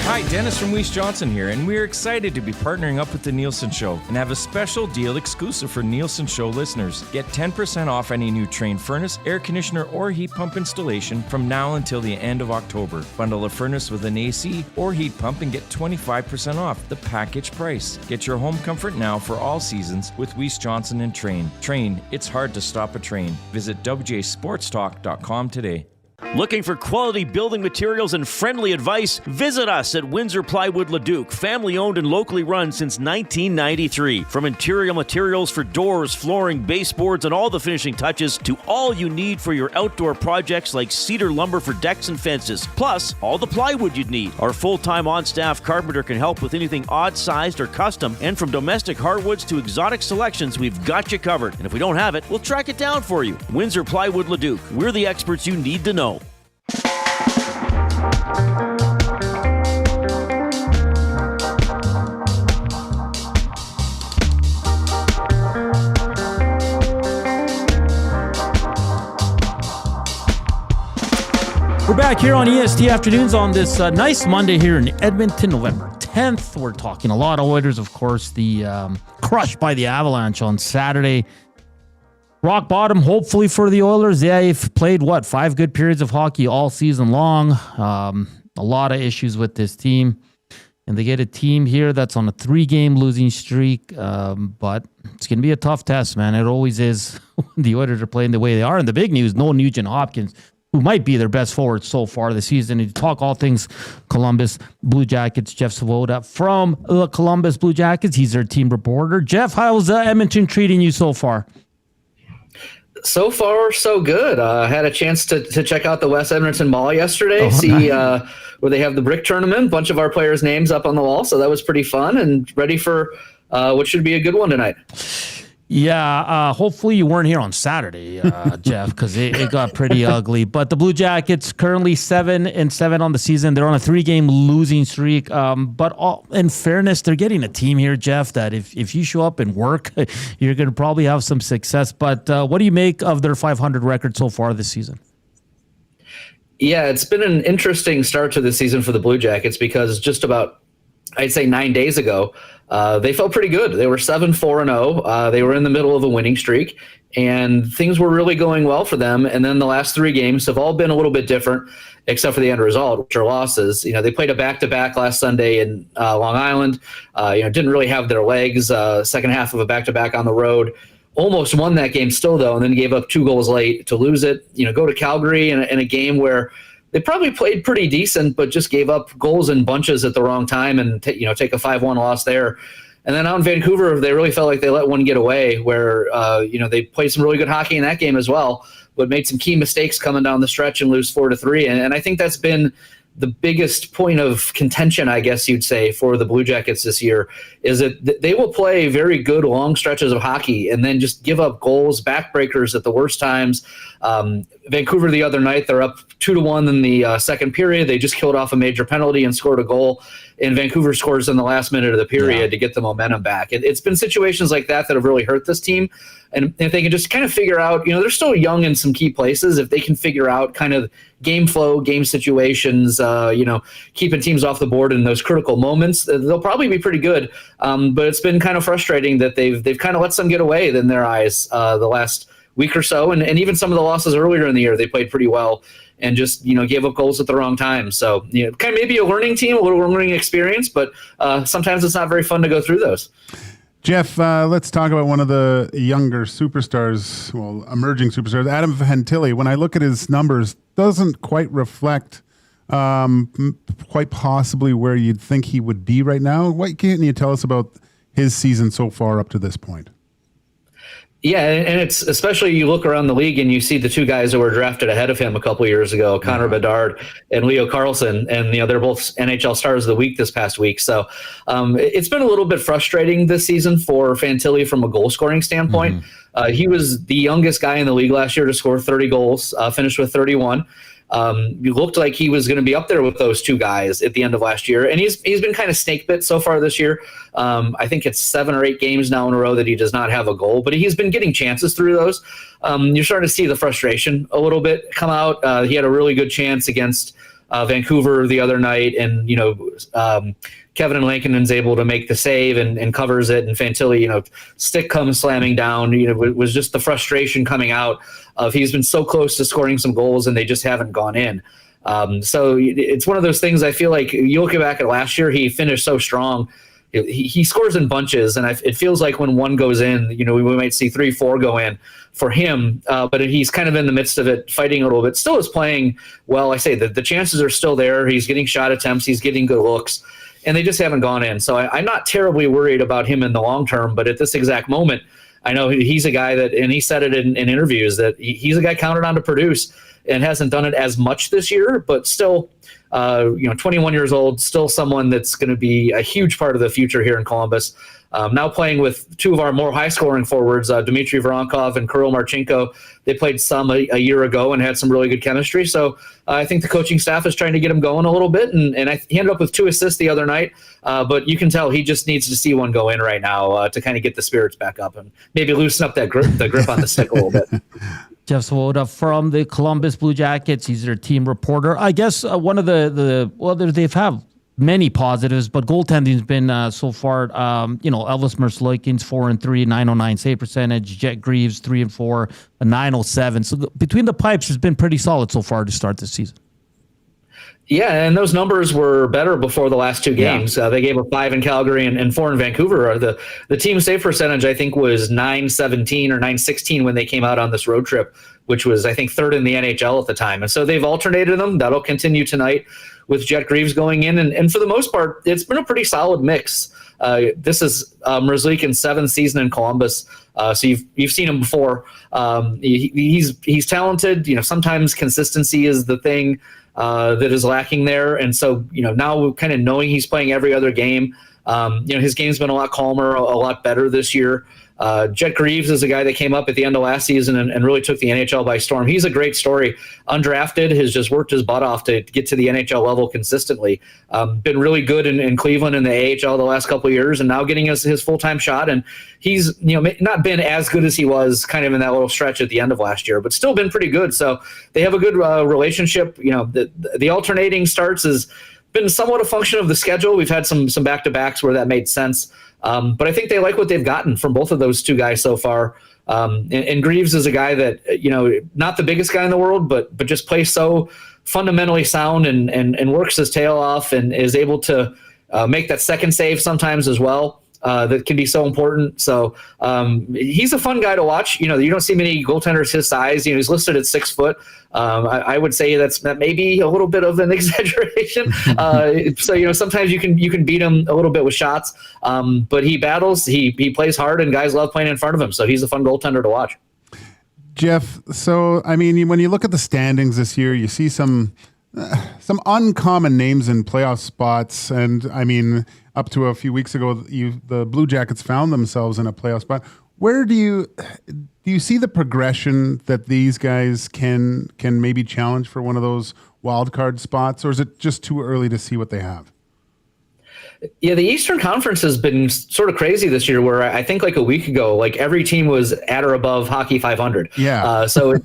Hi, Dennis from Weiss Johnson here, and we're excited to be partnering up with the Nielsen Show and have a special deal exclusive for Nielsen Show listeners. Get 10% off any new Trane furnace, air conditioner, or heat pump installation from now until the end of October. Bundle a furnace with an AC or heat pump and get 25% off the package price. Get your home comfort now for all seasons with Weiss Johnson and Trane. Trane, it's hard to stop a train. Visit WJSportsTalk.com today. Looking for quality building materials and friendly advice? Visit us at Windsor Plywood Leduc, family owned and locally run since 1993. From interior materials for doors, flooring, baseboards, and all the finishing touches to all you need for your outdoor projects like cedar lumber for decks and fences, plus all the plywood you'd need. Our full-time on-staff carpenter can help with anything odd-sized or custom, and from domestic hardwoods to exotic selections, we've got you covered. And if we don't have it, we'll track it down for you. Windsor Plywood Leduc. We're the experts you need to know. We're back here on EST Afternoons on this nice Monday here in Edmonton, November 10th. We're talking a lot of Oilers, of course. The crush by the Avalanche on Saturday. Rock bottom, hopefully, for the Oilers. They've played, 5 good periods of hockey all season long. A lot of issues with this team. And they get a team here that's on a 3-game losing streak. But it's going to be a tough test, man. It always is when the Oilers are playing the way they are. And the big news, no Nugent-Hopkins, who might be their best forward so far this season. And to talk all things Columbus Blue Jackets, Jeff Svoboda from the Columbus Blue Jackets. He's their team reporter. Jeff, how's Edmonton treating you so far? So far, so good. I had a chance to check out the West Edmonton Mall yesterday, where they have the brick tournament, a bunch of our players' names up on the wall. So that was pretty fun and ready for what should be a good one tonight. Yeah, hopefully you weren't here on Saturday, Jeff, because it got pretty ugly. But the Blue Jackets currently 7-7 on the season. They're on a 3-game losing streak. But in fairness, they're getting a team here, Jeff, that if you show up and work, you're going to probably have some success. But what do you make of their 500 record so far this season? Yeah, it's been an interesting start to the season for the Blue Jackets because just about, I'd say 9 days ago, they felt pretty good. They were 7-4-0. They were in the middle of a winning streak, and things were really going well for them. And then the last 3 games have all been a little bit different, except for the end result, which are losses. They played a back-to-back last Sunday in Long Island. Didn't really have their legs. Second half of a back-to-back on the road. Almost won that game still, though, and then gave up 2 goals late to lose it. Go to Calgary in a game where they probably played pretty decent, but just gave up goals in bunches at the wrong time and take a 5-1 loss there. And then out in Vancouver, they really felt like they let one get away where, they played some really good hockey in that game as well, but made some key mistakes coming down the stretch and lose 4-3. And I think that's been the biggest point of contention, I guess you'd say, for the Blue Jackets this year is that they will play very good long stretches of hockey and then just give up goals, backbreakers at the worst times. Vancouver the other night, they're up 2-1 in the second period. They just killed off a major penalty and scored a goal. And Vancouver scores in the last minute of the period to get the momentum back. It's been situations like that have really hurt this team. And if they can just kind of figure out, they're still young in some key places. If they can figure out kind of game flow, game situations, keeping teams off the board in those critical moments, they'll probably be pretty good. But it's been kind of frustrating that they've kind of let some get away in their eyes the last week or so. And even some of the losses earlier in the year, they played pretty well and just, gave up goals at the wrong time. So, kind of maybe a learning team, a little learning experience, but sometimes it's not very fun to go through those. Jeff, let's talk about one of the younger superstars, emerging superstars, Adam Fantilli. When I look at his numbers, doesn't quite reflect quite possibly where you'd think he would be right now. What can you tell us about his season so far up to this point? Yeah, and it's especially you look around the league and you see the 2 guys that were drafted ahead of him a couple of years ago, Connor McDavid and Leo Carlsson, and they're both NHL Stars of the Week this past week. So it's been a little bit frustrating this season for Fantilli from a goal scoring standpoint. He was the youngest guy in the league last year to score 30 goals, finished with 31. It looked like he was going to be up there with those 2 guys at the end of last year. And he's been kind of snake bit so far this year. I think it's 7 or 8 games now in a row that he does not have a goal, but he's been getting chances through those. You're starting to see the frustration a little bit come out. He had a really good chance against Vancouver the other night, and Kevin Lankinen's able to make the save and covers it, and Fantilli, stick comes slamming down. It was just the frustration coming out of he's been so close to scoring some goals and they just haven't gone in. So it's one of those things. I feel like you look back at last year, he finished so strong. He scores in bunches, and it feels like when one goes in, we might see 3-4 go in for him. But he's kind of in the midst of it, fighting a little bit. Still is playing well. I say that the chances are still there. He's getting shot attempts. He's getting good looks, and they just haven't gone in. So I'm not terribly worried about him in the long term. But at this exact moment, I know he's a guy that, and he said it in interviews, that he's a guy counted on to produce and hasn't done it as much this year, but still, 21 years old, still someone that's going to be a huge part of the future here in Columbus. Now playing with 2 of our more high-scoring forwards, Dmitry Voronkov and Kirill Marchenko. They played some a year ago and had some really good chemistry. So I think the coaching staff is trying to get him going a little bit. And he ended up with 2 assists the other night. But you can tell he just needs to see one go in right now to kind of get the spirits back up and maybe loosen up the grip on the stick a little bit. Jeff Svoboda from the Columbus Blue Jackets. He's their team reporter. I guess one of they've had many positives, but goaltending's been so far. Elvis Merzlikins 4-3, 909 save percentage. Jet Greaves 3-4, a 907. So between the pipes, has been pretty solid so far to start this season. Yeah, and those numbers were better before the last 2 games. Yeah. They gave up 5 in Calgary and 4 in Vancouver. The team save percentage, I think, was 917 or 916 when they came out on this road trip, which was, I think, 3rd in the NHL at the time. And so they've alternated them. That'll continue tonight with Jet Greaves going in. And for the most part, it's been a pretty solid mix. This is Merzlikins' 7th season in Columbus. So you've seen him before. He's talented. Sometimes consistency is the thing that is lacking there. And so, now kind of knowing he's playing every other game, his game's been a lot calmer, a lot better this year. Jet Greaves is a guy that came up at the end of last season and really took the NHL by storm. He's a great story. Undrafted, has just worked his butt off to get to the NHL level consistently. Been really good in Cleveland in the AHL the last couple of years, and now getting his full-time shot. And he's not been as good as he was kind of in that little stretch at the end of last year, but still been pretty good. So they have a good relationship. The alternating starts has been somewhat a function of the schedule. We've had some back-to-backs where that made sense. But I think they like what they've gotten from both of those two guys so far. And Greaves is a guy that, not the biggest guy in the world, but just plays so fundamentally sound and works his tail off and is able to make that second save sometimes as well. That can be so important. So he's a fun guy to watch. You don't see many goaltenders his size. He's listed at 6 foot. I would say that may be a little bit of an exaggeration. So sometimes you can beat him a little bit with shots. But he battles. He plays hard, and guys love playing in front of him. So he's a fun goaltender to watch. Jeff, so I mean, when you look at the standings this year, you see some uncommon names in playoff spots, and I mean, up to a few weeks ago, the Blue Jackets found themselves in a playoff spot. Where do you see the progression that these guys can maybe challenge for one of those wild card spots, or is it just too early to see what they have? Yeah, the Eastern Conference has been sort of crazy this year, where I think like a week ago, like every team was at or above Hockey 500. Yeah. So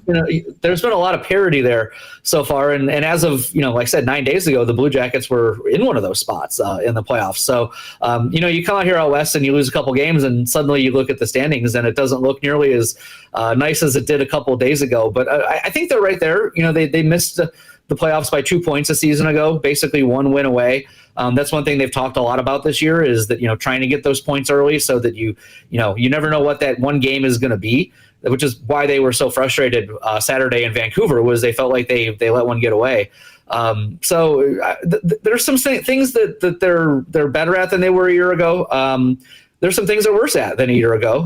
there's been a lot of parity there so far. And as of, like I said, 9 days ago, the Blue Jackets were in one of those spots in the playoffs. So, you come out here out west and you lose a couple games, and suddenly you look at the standings and it doesn't look nearly as nice as it did a couple of days ago. But I think they're right there. They missed the playoffs by 2 points a season ago, basically one win away. That's one thing they've talked a lot about this year, is that, trying to get those points early so that you never know what that one game is going to be, which is why they were so frustrated Saturday in Vancouver, was they felt like they let one get away. So there's some things that they're better at than they were a year ago. There's some things they're worse at than a year ago.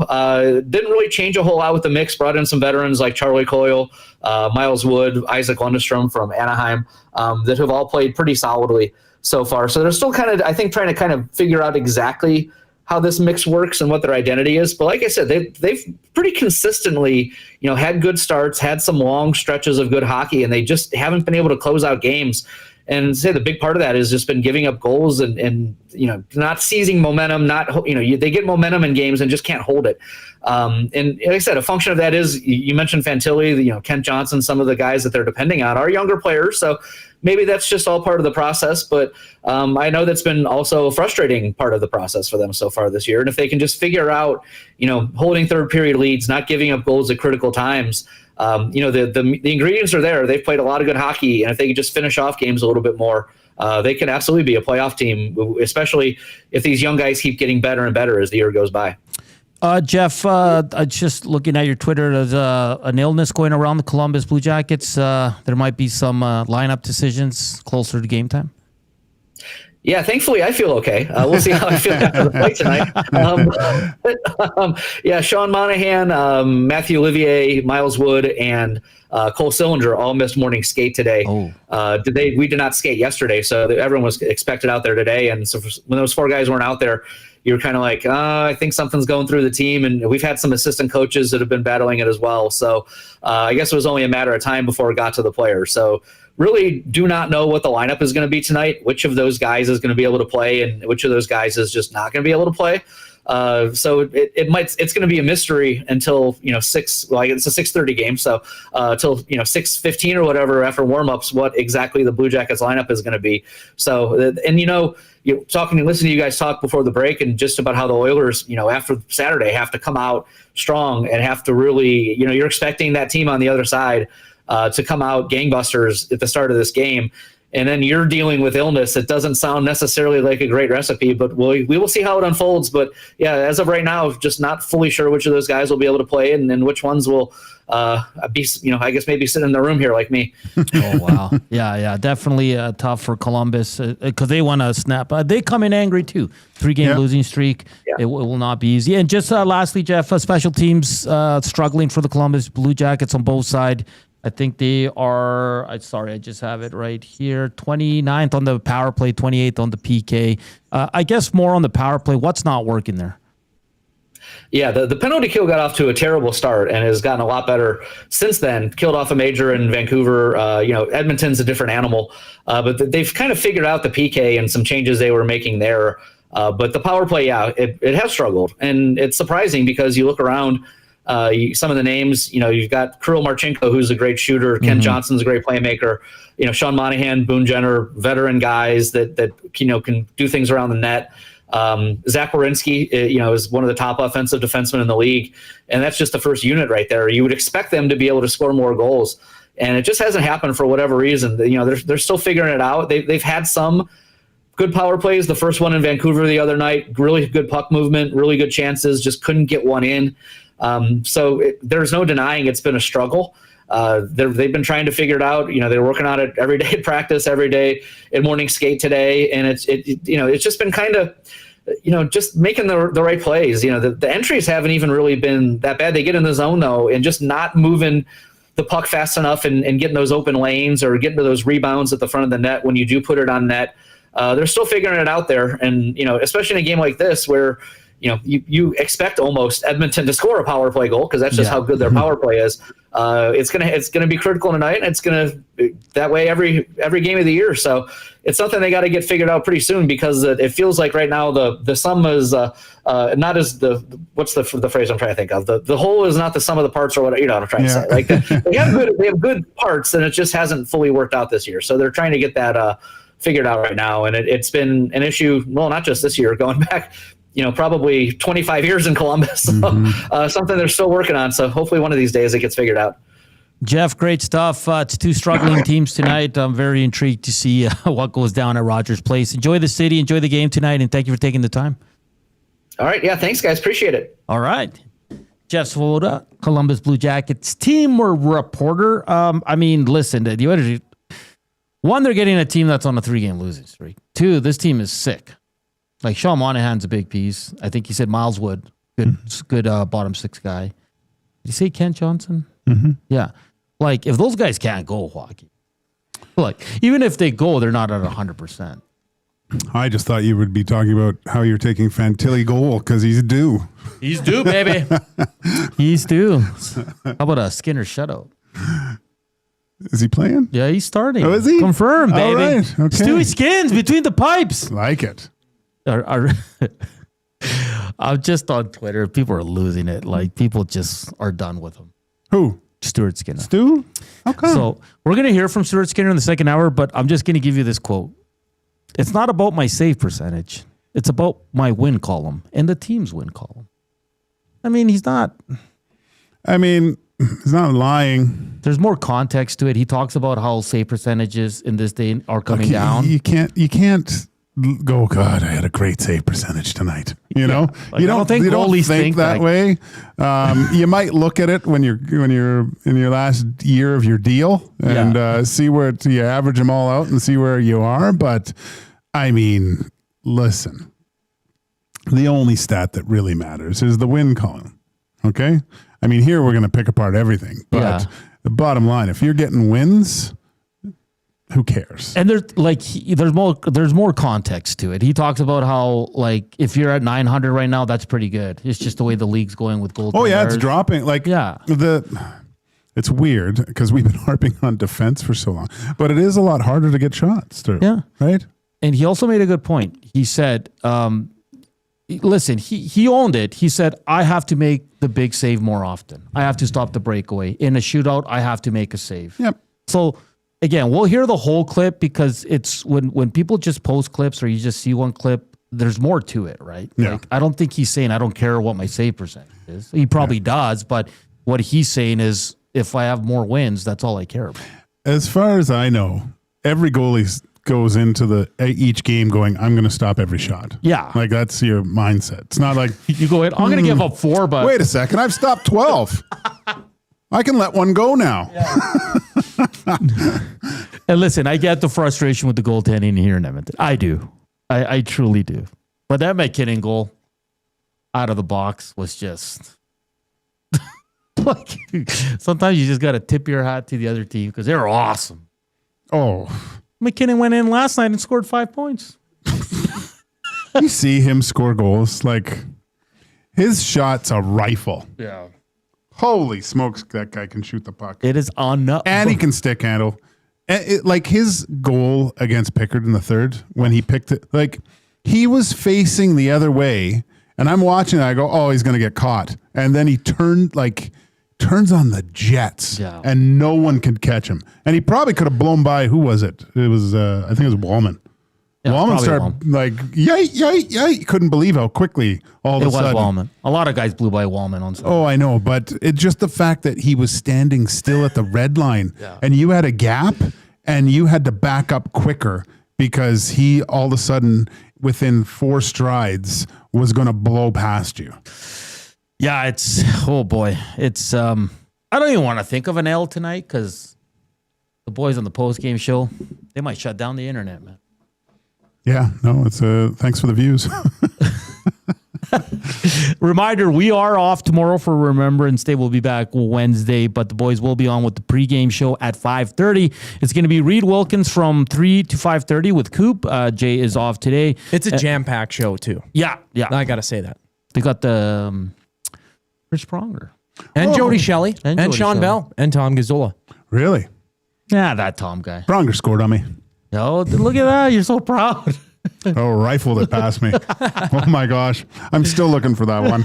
Didn't really change a whole lot with the mix. Brought in some veterans like Charlie Coyle, Miles Wood, Isaac Lundestrom from Anaheim, that have all played pretty solidly so far. So they're still kind of, I think, trying to kind of figure out exactly how this mix works and what their identity is. But like I said, they've pretty consistently, had good starts, had some long stretches of good hockey, and they just haven't been able to close out games. And say the big part of that has just been giving up goals and not seizing momentum. They get momentum in games and just can't hold it. And like I said, a function of that is, you mentioned Fantilli, Kent Johnson, some of the guys that they're depending on are younger players. So maybe that's just all part of the process. But I know that's been also a frustrating part of the process for them so far this year. And if they can just figure out, holding third period leads, not giving up goals at critical times, the ingredients are there. They've played a lot of good hockey, and if they can just finish off games a little bit more, they can absolutely be a playoff team, especially if these young guys keep getting better and better as the year goes by. Jeff, just looking at your Twitter, there's an illness going around the Columbus Blue Jackets. There might be some lineup decisions closer to game time. Yeah, thankfully I feel okay. We'll see how I feel after the fight tonight. Sean Monahan, Matthew Olivier, Miles Wood, and Cole Sillinger all missed morning skate today. We did not skate yesterday, so everyone was expected out there today. And so when those four guys weren't out there, you were kind of like, I think something's going through the team. And we've had some assistant coaches that have been battling it as well. So I guess it was only a matter of time before it got to the players. So really do not know what the lineup is going to be tonight, which of those guys is going to be able to play and which of those guys is just not going to be able to play. So it's going to be a mystery until, 6, well, it's a 6:30 game. So, till, 6:15 or whatever after warmups, what exactly the Blue Jackets lineup is going to be. So, and, listening to you guys talk before the break and just about how the Oilers, after Saturday have to come out strong and have to really, you're expecting that team on the other side, to come out gangbusters at the start of this game. And then you're dealing with illness. It doesn't sound necessarily like a great recipe, but we will see how it unfolds. But yeah, as of right now, just not fully sure which of those guys will be able to play and which ones will be, I guess maybe sit in the room here like me. Oh, wow. Yeah, definitely tough for Columbus because they want to snap. They come in angry too. 3-game losing streak. Yeah. It will not be easy. And just lastly, Jeff, special teams struggling for the Columbus Blue Jackets on both sides. I think they are, I just have it right here, 29th on the power play, 28th on the PK. I guess more on the power play. What's not working there? Yeah, the penalty kill got off to a terrible start and has gotten a lot better since then. Killed off a major in Vancouver. Edmonton's a different animal, but they've kind of figured out the PK and some changes they were making there. But the power play, it has struggled, and it's surprising because you look around. Some of the names, you've got Kirill Marchenko, who's a great shooter. Ken Johnson's a great playmaker. Sean Monahan, Boone Jenner, veteran guys that can do things around the net. Zach Werenski, is one of the top offensive defensemen in the league, and that's just the first unit right there. You would expect them to be able to score more goals, and it just hasn't happened for whatever reason. They're still figuring it out. They've had some good power plays. The first one in Vancouver the other night, really good puck movement, really good chances, just couldn't get one in. There's no denying it's been a struggle. They've been trying to figure it out. They're working on it every day at practice, every day in morning skate today. And it's just been kind of, just making the right plays. The entries haven't even really been that bad. They get in the zone though, and just not moving the puck fast enough and getting those open lanes or getting to those rebounds at the front of the net when you do put it on net. They're still figuring it out there. And, especially in a game like this where, you expect almost Edmonton to score a power play goal because that's just how good their power play is. It's gonna be critical tonight, and it's gonna that way every game of the year. So it's something they got to get figured out pretty soon because it feels like right now the sum is not as what's the phrase I'm trying to think of. The whole is not the sum of the parts or what what I'm trying to say. Like they have good parts, and it just hasn't fully worked out this year. So they're trying to get that figured out right now, and it's been an issue. Well, not just this year, going back. Probably 25 years in Columbus. So, something they're still working on. So hopefully one of these days it gets figured out. Jeff, great stuff. It's two struggling teams tonight. I'm very intrigued to see what goes down at Rogers Place. Enjoy the city, enjoy the game tonight, and thank you for taking the time. All right. Yeah, thanks, guys. Appreciate it. All right. Jeff Svoboda, Columbus Blue Jackets team reporter. Listen, one, they're getting a team that's on a 3-game losing streak. Two, this team is sick. Like Sean Monahan's a big piece. I think he said Miles Wood, good bottom 6 guy. Did he say Kent Johnson? Mm-hmm. Yeah. Like if those guys can't go, Joaquin. Like even if they go, they're not at 100%. I just thought you would be talking about how you're taking Fantilli goal because he's due. He's due, baby. He's due. How about a Skinner shutout? Is he playing? Yeah, he's starting. Oh, is he? Confirmed, baby. All right. Okay. Stewie Skins between the pipes. Like it. I'm just on Twitter. People are losing it. Like people just are done with him. Who? Stuart Skinner. Stu? Okay. So we're going to hear from Stuart Skinner in the second hour, but I'm just going to give you this quote. It's not about my save percentage. It's about my win column and the team's win column. He's not lying. There's more context to it. He talks about how save percentages in this day are coming down. You can't go, God, I had a great save percentage tonight. You don't think that way. You might look at it when you're in your last year of your deal and see where you average them all out and see where you are. But listen, the only stat that really matters is the win column. Okay. Here we're going to pick apart everything, but the bottom line, if you're getting wins, who cares? And there's more context to it. He talks about how if you're at 900 right now, that's pretty good. It's just the way the league's going with goals. Oh yeah, it's dropping. It's weird because we've been harping on defense for so long, but it is a lot harder to get shots. Right. And he also made a good point. He said, listen, he owned it. He said, I have to make the big save more often. I have to stop the breakaway. In a shootout, I have to make a save. Yep. So again, we'll hear the whole clip because it's when people just post clips or you just see one clip, there's more to it, right? Yeah. I don't think he's saying I don't care what my save percentage is. He probably does, but what he's saying is if I have more wins, that's all I care about. As far as I know, every goalie goes into each game going, I'm going to stop every shot. Yeah. That's your mindset. It's not like you go in, I'm going to give up 4, but wait a second, I've stopped 12. I can let one go now. Yeah. And listen, I get the frustration with the goaltending here in Edmonton. I do. I truly do. But that McKinnon goal out of the box was just sometimes you just got to tip your hat to the other team because they're awesome. Oh, McKinnon went in last night and scored 5 points. You see him score goals. His shot's a rifle. Yeah. Holy smokes, that guy can shoot the puck. It is on up. And he can stick handle. Like his goal against Pickard in the third, when he picked it, like he was facing the other way, and I'm watching it, I go, oh, he's going to get caught. And then he turns on the jets, and no one could catch him. And he probably could have blown by, who was it? It was, I think it was Wallman. Yeah, Wallman started like, yay. Couldn't believe how quickly all of a sudden. It was Wallman. A lot of guys blew by Wallman on Sunday. Oh, I know, but it's just the fact that he was standing still at the red line, and you had a gap, and you had to back up quicker because he all of a sudden, within 4 strides, was going to blow past you. Yeah, oh boy. It's, I don't even want to think of an L tonight because the boys on the post-game show, they might shut down the internet, man. Yeah, no, it's thanks for the views. Reminder, we are off tomorrow for Remembrance Day. We'll be back Wednesday, but the boys will be on with the pregame show at 5:30. It's going to be Reed Wilkins from 3 to 5:30 with Coop. Jay is off today. It's a jam-packed show, too. Yeah. I got to say that. They got the Rich Pronger. And Jody Shelley. And Jody Sean Shelley. Bell. And Tom Gazzola. Really? Yeah, that Tom guy. Pronger scored on me. No, look at that. You're so proud. Oh, rifled it past me. Oh, my gosh. I'm still looking for that one.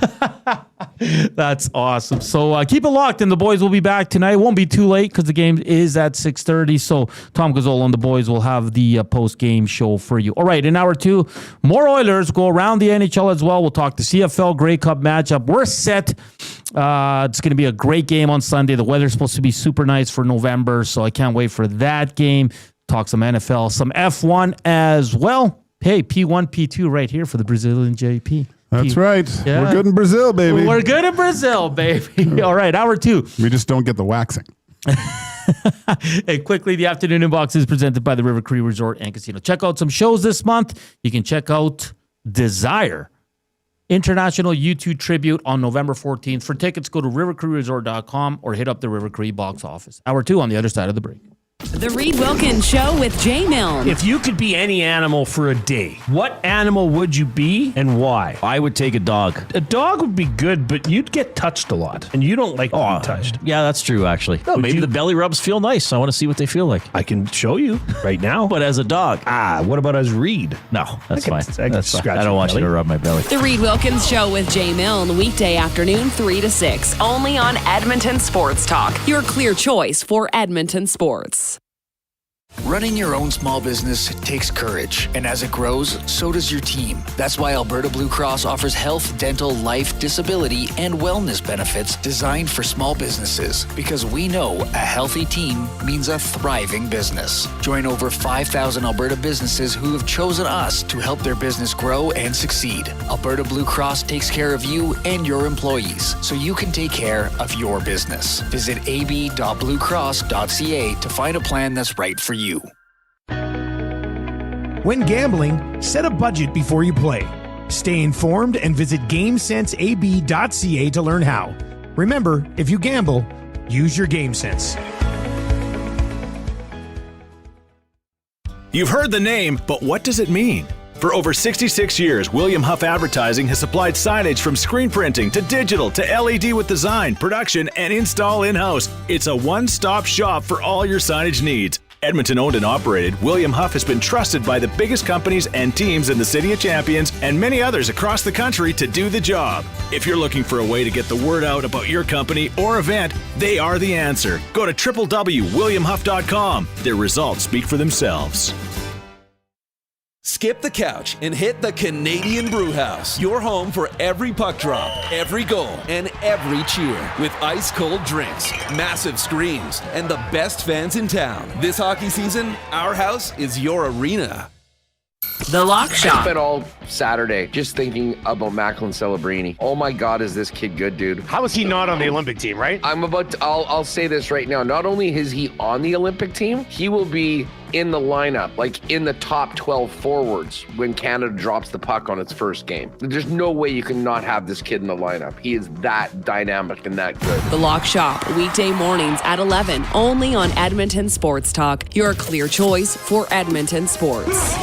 That's awesome. So keep it locked, and the boys will be back tonight. It won't be too late because the game is at 6:30. So Tom Gazzola and the boys will have the post-game show for you. All right, in hour 2, more Oilers go around the NHL as well. We'll talk the CFL Grey Cup matchup. We're set. It's going to be a great game on Sunday. The weather's supposed to be super nice for November, so I can't wait for that game. Talk some NFL, some F1 as well. Hey, P1, P2 right here for the Brazilian JP. That's right. Yeah. We're good in Brazil, baby. We're good in Brazil, baby. All right, hour 2. We just don't get the waxing. Hey, quickly, the afternoon inbox is presented by the River Cree Resort and Casino. Check out some shows this month. You can check out Desire, International U2 Tribute on November 14th. For tickets, go to rivercreeresort.com or hit up the River Cree box office. Hour 2 on the other side of the break. The Reed Wilkins Show with Jay Milne. If you could be any animal for a day, what animal would you be and why? I would take a dog. A dog would be good, but you'd get touched a lot, and you don't like being touched. Yeah, that's true, actually. No, maybe the belly rubs feel nice. I want to see what they feel like. I can show you right now. But as a dog. What about as Reed? No, that's fine. That's fine. I don't want you to rub my belly. The Reed Wilkins Show with Jay Milne, weekday afternoon 3 to 6, only on Edmonton Sports Talk, your clear choice for Edmonton sports. Running your own small business takes courage, and as it grows, so does your team. That's why Alberta Blue Cross offers health, dental, life, disability, and wellness benefits designed for small businesses, because we know a healthy team means a thriving business. Join over 5,000 Alberta businesses who have chosen us to help their business grow and succeed. Alberta Blue Cross takes care of you and your employees, so you can take care of your business. Visit ab.bluecross.ca to find a plan that's right for you. When gambling, set a budget before you play. Stay informed and visit GameSenseAB.ca to learn how. Remember, if you gamble, use your game sense. You've heard the name, but what does it mean? For over 66 years, William Huff Advertising has supplied signage from screen printing to digital to LED with design, production, and install in-house. It's a one-stop shop for all your signage needs. Edmonton owned and operated, William Huff has been trusted by the biggest companies and teams in the City of Champions and many others across the country to do the job. If you're looking for a way to get the word out about your company or event, they are the answer. Go to www.williamhuff.com. Their results speak for themselves. Skip the couch and hit the Canadian Brewhouse. Your home for every puck drop, every goal, and every cheer. With ice-cold drinks, massive screens, and the best fans in town. This hockey season, our house is your arena. The Lock Shop. I spent all Saturday just thinking about Macklin Celebrini. Oh my God, is this kid good, dude? How is he not on the Olympic team, right? I'll say this right now. Not only is he on the Olympic team, he will be in the lineup, like in the top 12 forwards when Canada drops the puck on its first game. There's no way you can not have this kid in the lineup. He is that dynamic and that good. The Lock Shop, weekday mornings at 11, only on Edmonton Sports Talk, your clear choice for Edmonton sports.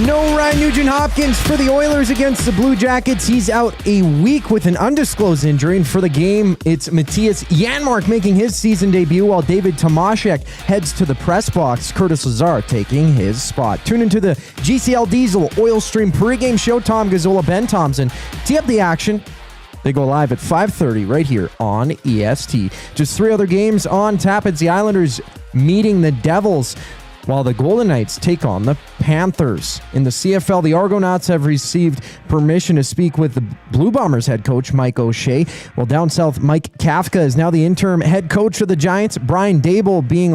No Ryan Nugent-Hopkins for the Oilers against the Blue Jackets. He's out a week with an undisclosed injury. And for the game, it's Matthias Janmark making his season debut while David Tomaszek heads to the press box. Curtis Lazar taking his spot. Tune into the GCL Diesel Oil Stream pregame show. Tom Gazzola, Ben Thompson tee up the action. They go live at 5:30 right here on EST. Just 3 other games on tap. It's the Islanders meeting the Devils, while the Golden Knights take on the Panthers. In the CFL, the Argonauts have received permission to speak with the Blue Bombers head coach Mike O'Shea, while down south, Mike Kafka is now the interim head coach of the Giants. Brian Dable being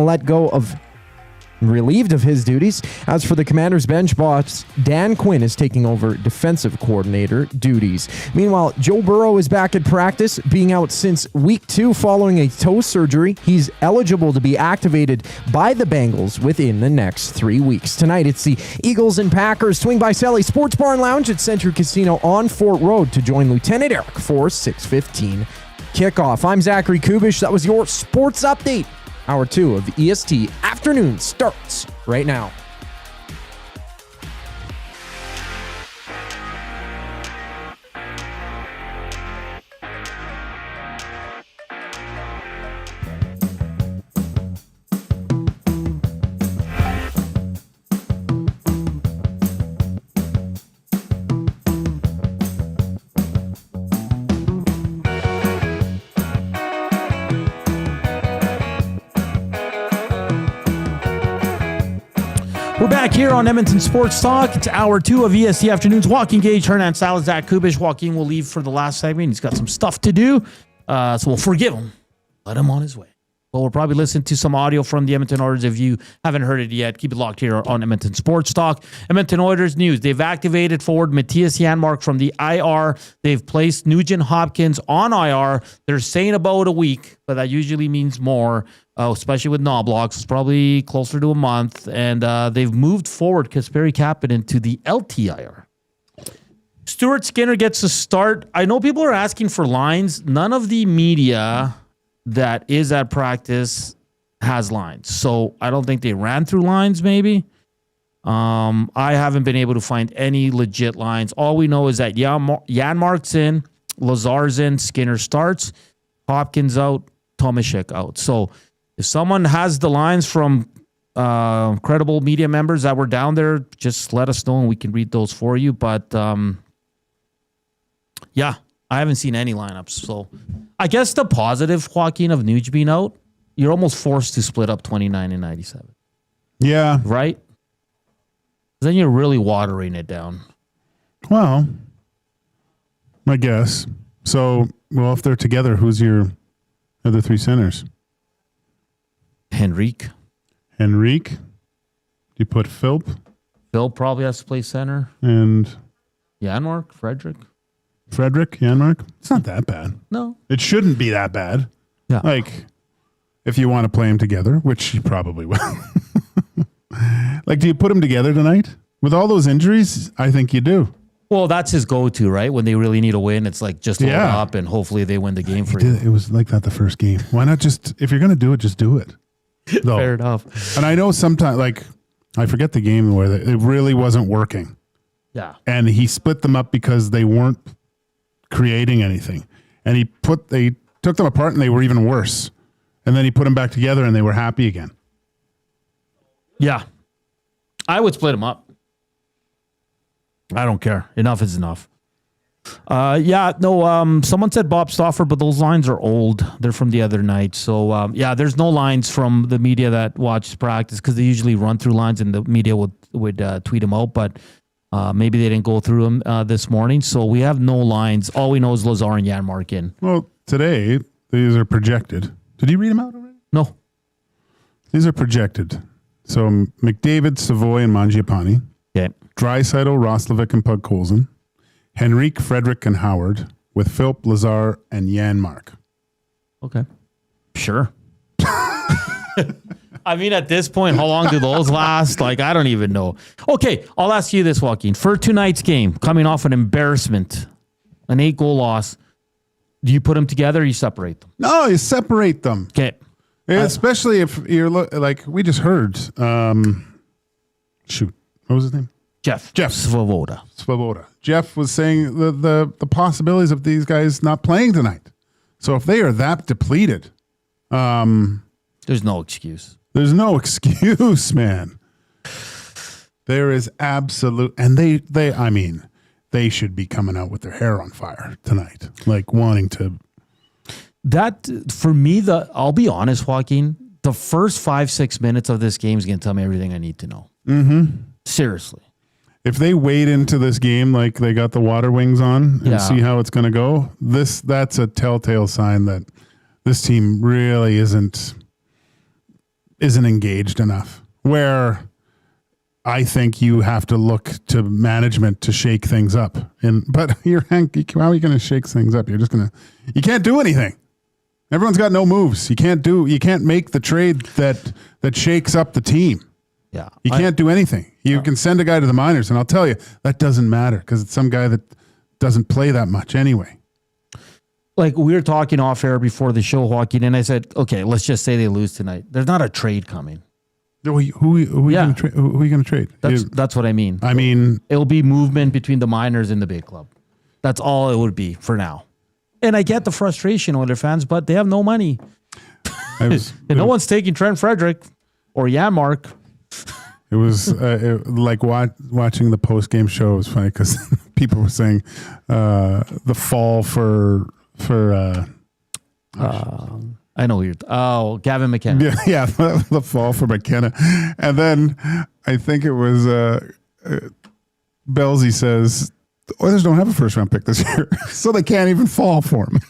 relieved of his duties. As for the Commanders bench boss, Dan Quinn is taking over defensive coordinator duties. Meanwhile, Joe Burrow is back at practice, being out since week 2 following a toe surgery. He's eligible to be activated by the Bengals within the next 3 weeks. Tonight, it's the Eagles and Packers. Swing by Sally Sports Bar and Lounge at Century Casino on Fort Road to join Lieutenant Eric for 6:15 kickoff. I'm Zachary Kubish. That was your sports update. Hour 2 of EST Afternoon starts right now. We're back here on Edmonton Sports Talk. It's hour 2 of EST Afternoons. Joaquin, Gage, Hernan, Salas, Zach Kubish. Joaquin will leave for the last segment. He's got some stuff to do, so we'll forgive him. Let him on his way. But we'll probably listen to some audio from the Edmonton Oilers. If you haven't heard it yet, keep it locked here on Edmonton Sports Talk. Edmonton Oilers news. They've activated forward Matthias Janmark from the IR. They've placed Nugent-Hopkins on IR. They're saying about a week, but that usually means more, especially with Knoblochs. It's probably closer to a month. And they've moved forward Kasperi Kapanen to the LTIR. Stuart Skinner gets a start. I know people are asking for lines. None of the media that is at practice has lines. So I don't think they ran through lines maybe. I haven't been able to find any legit lines. All we know is that Janmark's in, Lazar's in, Skinner starts, Hopkins out, Tomaszek out. So if someone has the lines from credible media members that were down there, just let us know and we can read those for you. But yeah, I haven't seen any lineups. So I guess the positive, Joaquin, of Nuge being out, you're almost forced to split up 29 and 97. Yeah. Right? Then you're really watering it down. Well, I guess. So, well, if they're together, who's your other 3 centers? Henrique. Do you put Philp? Phil probably has to play center. And Janmark, Frederick, Janmark. It's not that bad. No. It shouldn't be that bad. Yeah. Like, if you want to play them together, which you probably will. Like, do you put them together tonight? With all those injuries, I think you do. Well, that's his go-to, right? When they really need a win, it's like just load up and hopefully they win the game for you. It was like that the first game. Why not just, if you're going to do it, just do it. Though. Fair enough. And I know sometimes, like, I forget the game where it really wasn't working. Yeah. And he split them up because they weren't creating anything. And they took them apart and they were even worse. And then he put them back together and they were happy again. Yeah. I would split them up. I don't care. Enough is enough. Someone said Bob Stauffer, but those lines are old. They're from the other night. So, there's no lines from the media that watches practice because they usually run through lines and the media would tweet them out. But maybe they didn't go through them this morning. So we have no lines. All we know is Lazar and Janmark in. Well, today, these are projected. Did you read them out already? No. These are projected. So McDavid, Savoy, and Mangiapane. Okay. Draisaitl, Roslovic, and Podkolzin. Henrique, Frederick, and Howard, with Philp, Lazar, and Janmark. Okay. Sure. I mean, at this point, how long do those last? Like, I don't even know. Okay, I'll ask you this, Joaquin. For tonight's game, coming off an embarrassment, an 8-goal loss, do you put them together or you separate them? No, you separate them. Okay. Especially if you're like we just heard. What was his name? Jeff Svoboda. Jeff was saying the possibilities of these guys not playing tonight. So if they are that depleted, there's no excuse. There's no excuse, man. There is absolute, and they should be coming out with their hair on fire tonight, like wanting to. That for me, I'll be honest, Joaquin. The first 5-6 minutes of this game is going to tell me everything I need to know. Mm-hmm. Seriously. If they wade into this game like they got the water wings on and see how it's going to go, that's a telltale sign that this team really isn't engaged enough. Where I think you have to look to management to shake things up. But Hank, how are you going to shake things up? You can't do anything. Everyone's got no moves. You can't make the trade that shakes up the team. Yeah. You can't do anything. You can send a guy to the minors, and I'll tell you, that doesn't matter because it's some guy that doesn't play that much anyway. Like we were talking off air before the show, Joaquin, and I said, okay, let's just say they lose tonight. There's not a trade coming. Who are you going to trade? That's what I mean. I mean, it'll be movement between the minors and the big club. That's all it would be for now. And I get the frustration, Oiler fans, but they have no money. And no one's taking Trent Frederick or Janmark. It was like watching the post-game show was funny because people were saying the fall for I know Gavin McKenna. Yeah, the fall for McKenna. And then I think it was Belsey says, the Oilers don't have a first-round pick this year, so they can't even fall for him.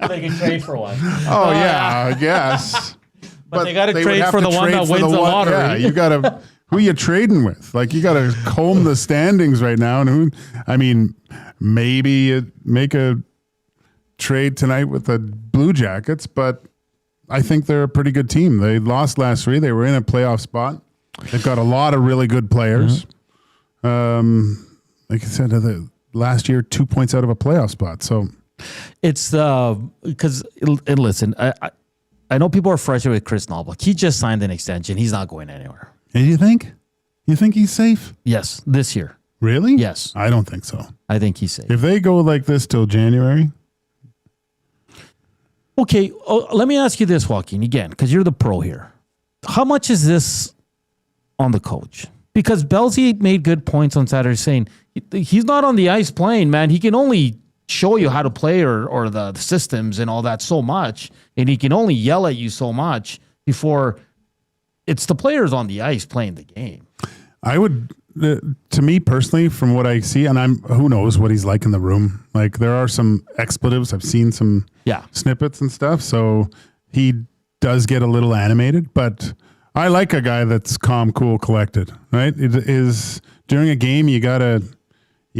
They can trade for one. Oh, yeah, I guess. But they got to trade for the one that wins the lottery. Yeah, you got to. Who you trading with? Like you got to comb the standings right now, and maybe make a trade tonight with the Blue Jackets, but I think they're a pretty good team. They lost last week. They were in a playoff spot. They've got a lot of really good players. Mm-hmm. Like I said, the last year, 2 points out of a playoff spot. So it's because listen, I know people are frustrated with Chris Knoblauch. He just signed an extension. He's not going anywhere. And you think? You think he's safe? Yes, this year. Really? Yes. I don't think so. I think he's safe. If they go like this till January. Okay, let me ask you this, Joaquin, again, because you're the pro here. How much is this on the coach? Because Belsey made good points on Saturday saying he's not on the ice playing, man. He can only show you how to play or the systems and all that so much, and he can only yell at you so much before it's the players on the ice playing the game. I would, to me personally, from what I see, and who knows what he's like in the room. Like there are some expletives. I've seen some snippets and stuff. So he does get a little animated, but I like a guy that's calm, cool, collected, right? It is during a game, you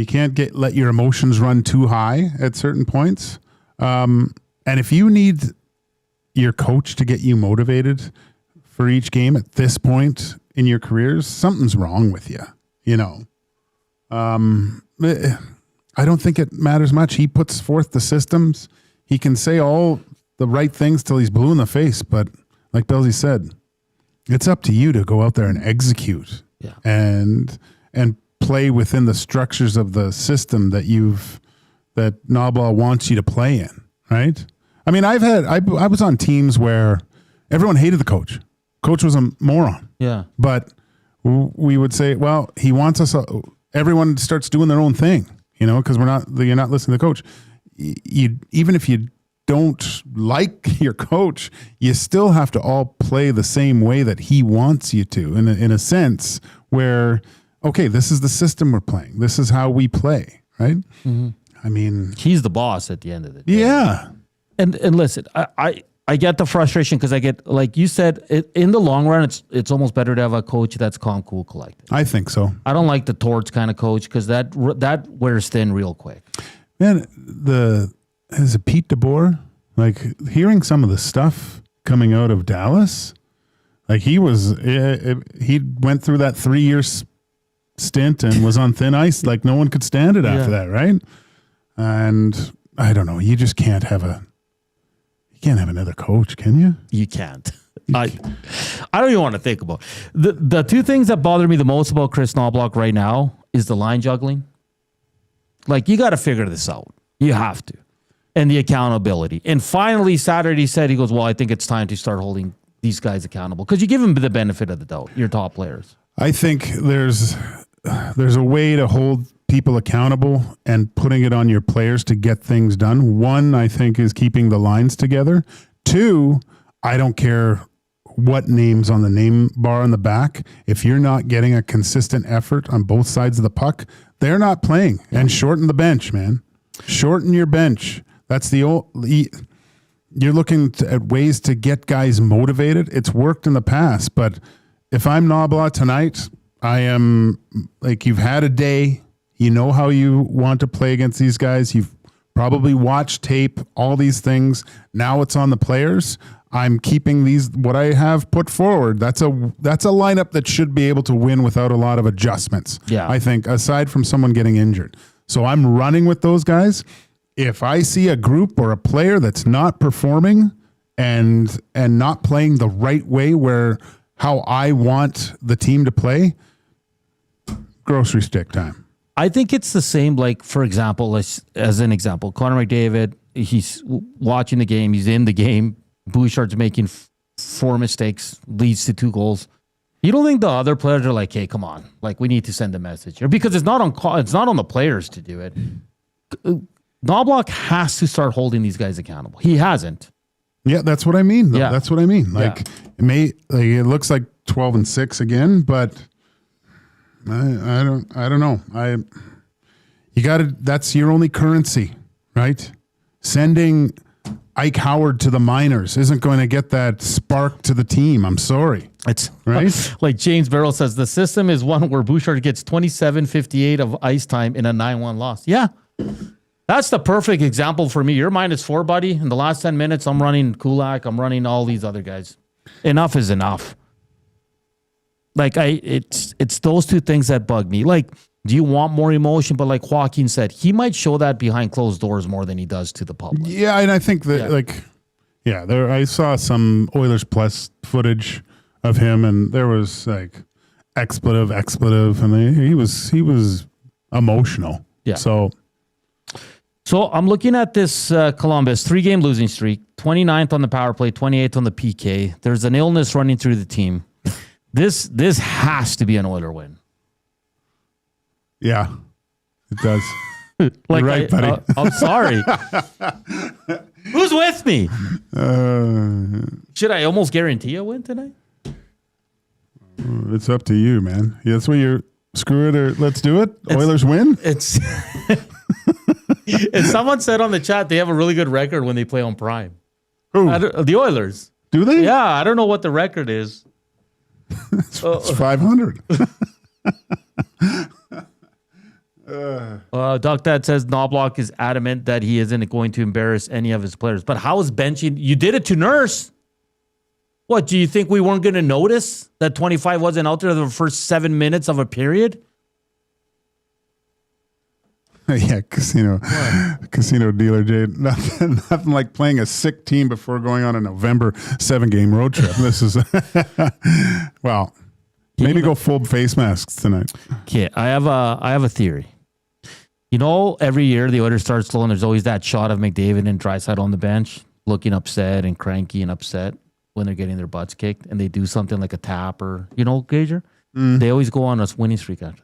can't let your emotions run too high at certain points. And if you need your coach to get you motivated for each game at this point in your careers, something's wrong with you, I don't think it matters much. He puts forth the systems. He can say all the right things till he's blue in the face. But like Belsey said, it's up to you to go out there and execute and play within the structures of the system that Knoblauch wants you to play in, right? I mean, I was on teams where everyone hated the coach. Coach was a moron. Yeah. But we would say, well, he wants us. Everyone starts doing their own thing, because you're not listening to the coach. Even if you don't like your coach, you still have to all play the same way that he wants you to, in a sense where, okay, this is the system we're playing. This is how we play, right? Mm-hmm. I mean, he's the boss at the end of the day. Yeah. And listen, I get the frustration because I get, like you said, in the long run, it's almost better to have a coach that's calm, cool, collected. I think so. I don't like the torch kind of coach because that wears thin real quick. Man, is it Pete DeBoer? Like hearing some of the stuff coming out of Dallas, like he went through that 3-year stint and was on thin ice. Like no one could stand it after that, right? And I don't know. You just can't have another coach, can you? You can't. I don't even want to think about it. The two things that bother me the most about Chris Knoblauch right now is the line juggling. Like, you got to figure this out. You have to. And the accountability. And finally, Saturday said, he goes, well, I think it's time to start holding these guys accountable. Because you give them the benefit of the doubt, your top players. I think there's a way to hold people accountable and putting it on your players to get things done. One, I think, is keeping the lines together. Two, I don't care what name's on the name bar on the back. If you're not getting a consistent effort on both sides of the puck, they're not playing. And shorten the bench, man. Shorten your bench. That's the old. You're looking at ways to get guys motivated. It's worked in the past, but if I'm Knoblauch tonight, I am like, you've had a day. You know how you want to play against these guys. You've probably watched tape, all these things. Now it's on the players. I'm keeping what I have put forward. That's a lineup that should be able to win without a lot of adjustments. Yeah. I think, aside from someone getting injured. So I'm running with those guys. If I see a group or a player that's not performing and not playing the right way, where how I want the team to play, grocery stick time. I think it's the same, like, for example, as an example, Connor McDavid, he's watching the game, he's in the game, Bouchard's making 4 mistakes, leads to 2 goals. You don't think the other players are like, hey, come on, like, we need to send a message here? Because it's not on the players to do it. Knoblauch has to start holding these guys accountable. He hasn't. Yeah, that's what I mean. Though. Yeah. That's what I mean. Like, it looks like 12-6 again, but I don't know. You got to. That's your only currency, right? Sending Ike Howard to the minors isn't going to get that spark to the team. I'm sorry. It's right. Like James Barrow says, the system is one where Bouchard gets 27:58 of ice time in a 9-1 loss. Yeah. That's the perfect example for me. You're -4, buddy. In the last 10 minutes, I'm running Kulak. I'm running all these other guys. Enough is enough. Like, it's those two things that bug me. Like, do you want more emotion? But like Joaquin said, he might show that behind closed doors more than he does to the public. Yeah, and I think that I saw some Oilers Plus footage of him, and there was like expletive, and he was emotional. Yeah. So I'm looking at this Columbus 3-game losing streak, 29th on the power play, 28th on the PK. There's an illness running through the team. This has to be an Oiler win. Yeah, it does. Like, you're right, buddy. I'm sorry. Who's with me? Should I almost guarantee a win tonight? It's up to you, man. Yeah, that's where you're screw it or let's do it. Oilers win. It's and someone said on the chat they have a really good record when they play on Prime. Who? The Oilers. Do they? Yeah, I don't know what the record is. It's 500. Doc Dad says Knoblauch is adamant that he isn't going to embarrass any of his players. But how is benching? You did it to Nurse. What, do you think we weren't going to notice that 25 wasn't out there the first 7 minutes of a period? Yeah, casino dealer, Jade. Nothing like playing a sick team before going on a November 7-game road trip. This is, well, maybe go full face masks tonight. Okay, I have a theory. You know, every year the Oilers start slow, and there's always that shot of McDavid and Draisaitl on the bench, looking upset and cranky and upset when they're getting their butts kicked, and they do something like a tap or, Gager? They always go on a winning streak after.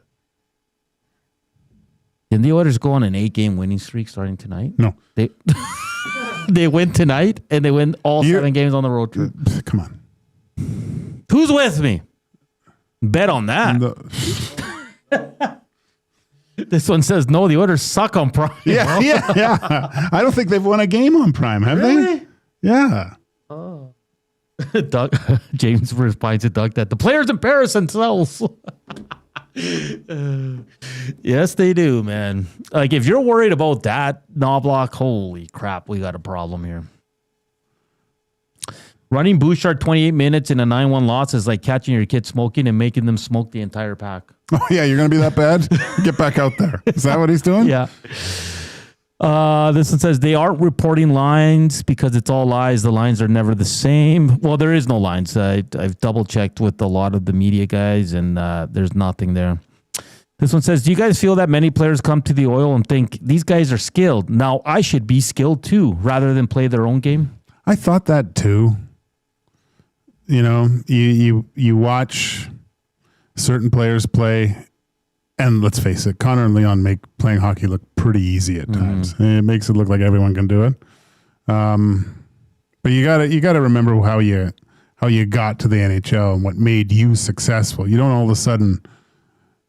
Didn't the Oilers go on an 8-game winning streak starting tonight? No. They win tonight, and they win all 7 games on the road trip. Come on. Who's with me? Bet on that. This one says, no, the Oilers suck on Prime. Yeah. I don't think they've won a game on Prime, have they? Yeah. Oh. Doug, James replies to Doug that the players embarrass themselves. Yes, they do, man. Like, if you're worried about that, Knoblauch, holy crap, we got a problem here. Running Bouchard 28 minutes in a 9-1 loss is like catching your kid smoking and making them smoke the entire pack. Oh, yeah, you're going to be that bad? Get back out there. Is that what he's doing? Yeah. This one says they aren't reporting lines because it's all lies. The lines are never the same. Well, there is no lines. I've double checked with a lot of the media guys, and there's nothing there. This one says, do you guys feel that many players come to the Oil and think these guys are skilled? Now I should be skilled too, rather than play their own game? I thought that too. You know, you watch certain players play, and let's face it, Connor and Leon make playing hockey look pretty easy at times. It makes it look like everyone can do it. But you gotta remember how you got to the NHL and what made you successful. You don't all of a sudden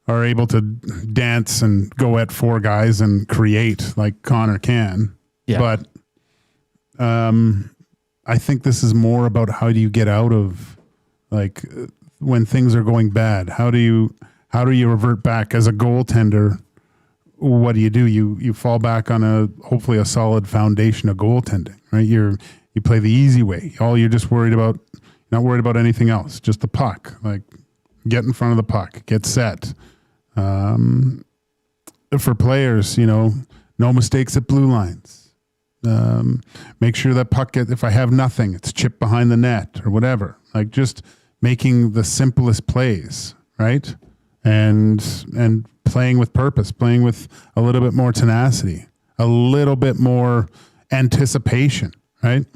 are able to dance and go at four guys and create like Connor can. Yeah. But I think this is more about how do you get out of like when things are going bad. How do you revert back as a goaltender? What do? You fall back on hopefully a solid foundation of goaltending, right? You play the easy way. You're just not worried about anything else, just the puck. Like get in front of the puck, get set. For players, no mistakes at blue lines. Make sure that puck if I have nothing, it's chipped behind the net or whatever. Like just making the simplest plays, right? And playing with purpose, playing with a little bit more tenacity, a little bit more anticipation, right?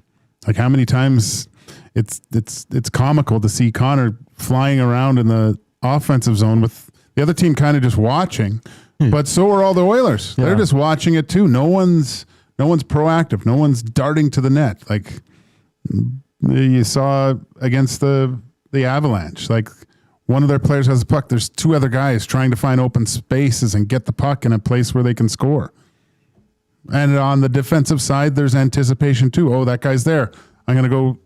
Like how many times it's comical to see Connor flying around in the offensive zone with the other team kind of just watching, but so are all the Oilers. Yeah. They're just watching it too. No one's proactive. No one's darting to the net. Like you saw against the Avalanche, like one of their players has the puck. There's two other guys trying to find open spaces and get the puck in a place where they can score. And on the defensive side, there's anticipation too. Oh, that guy's there. I'm going to go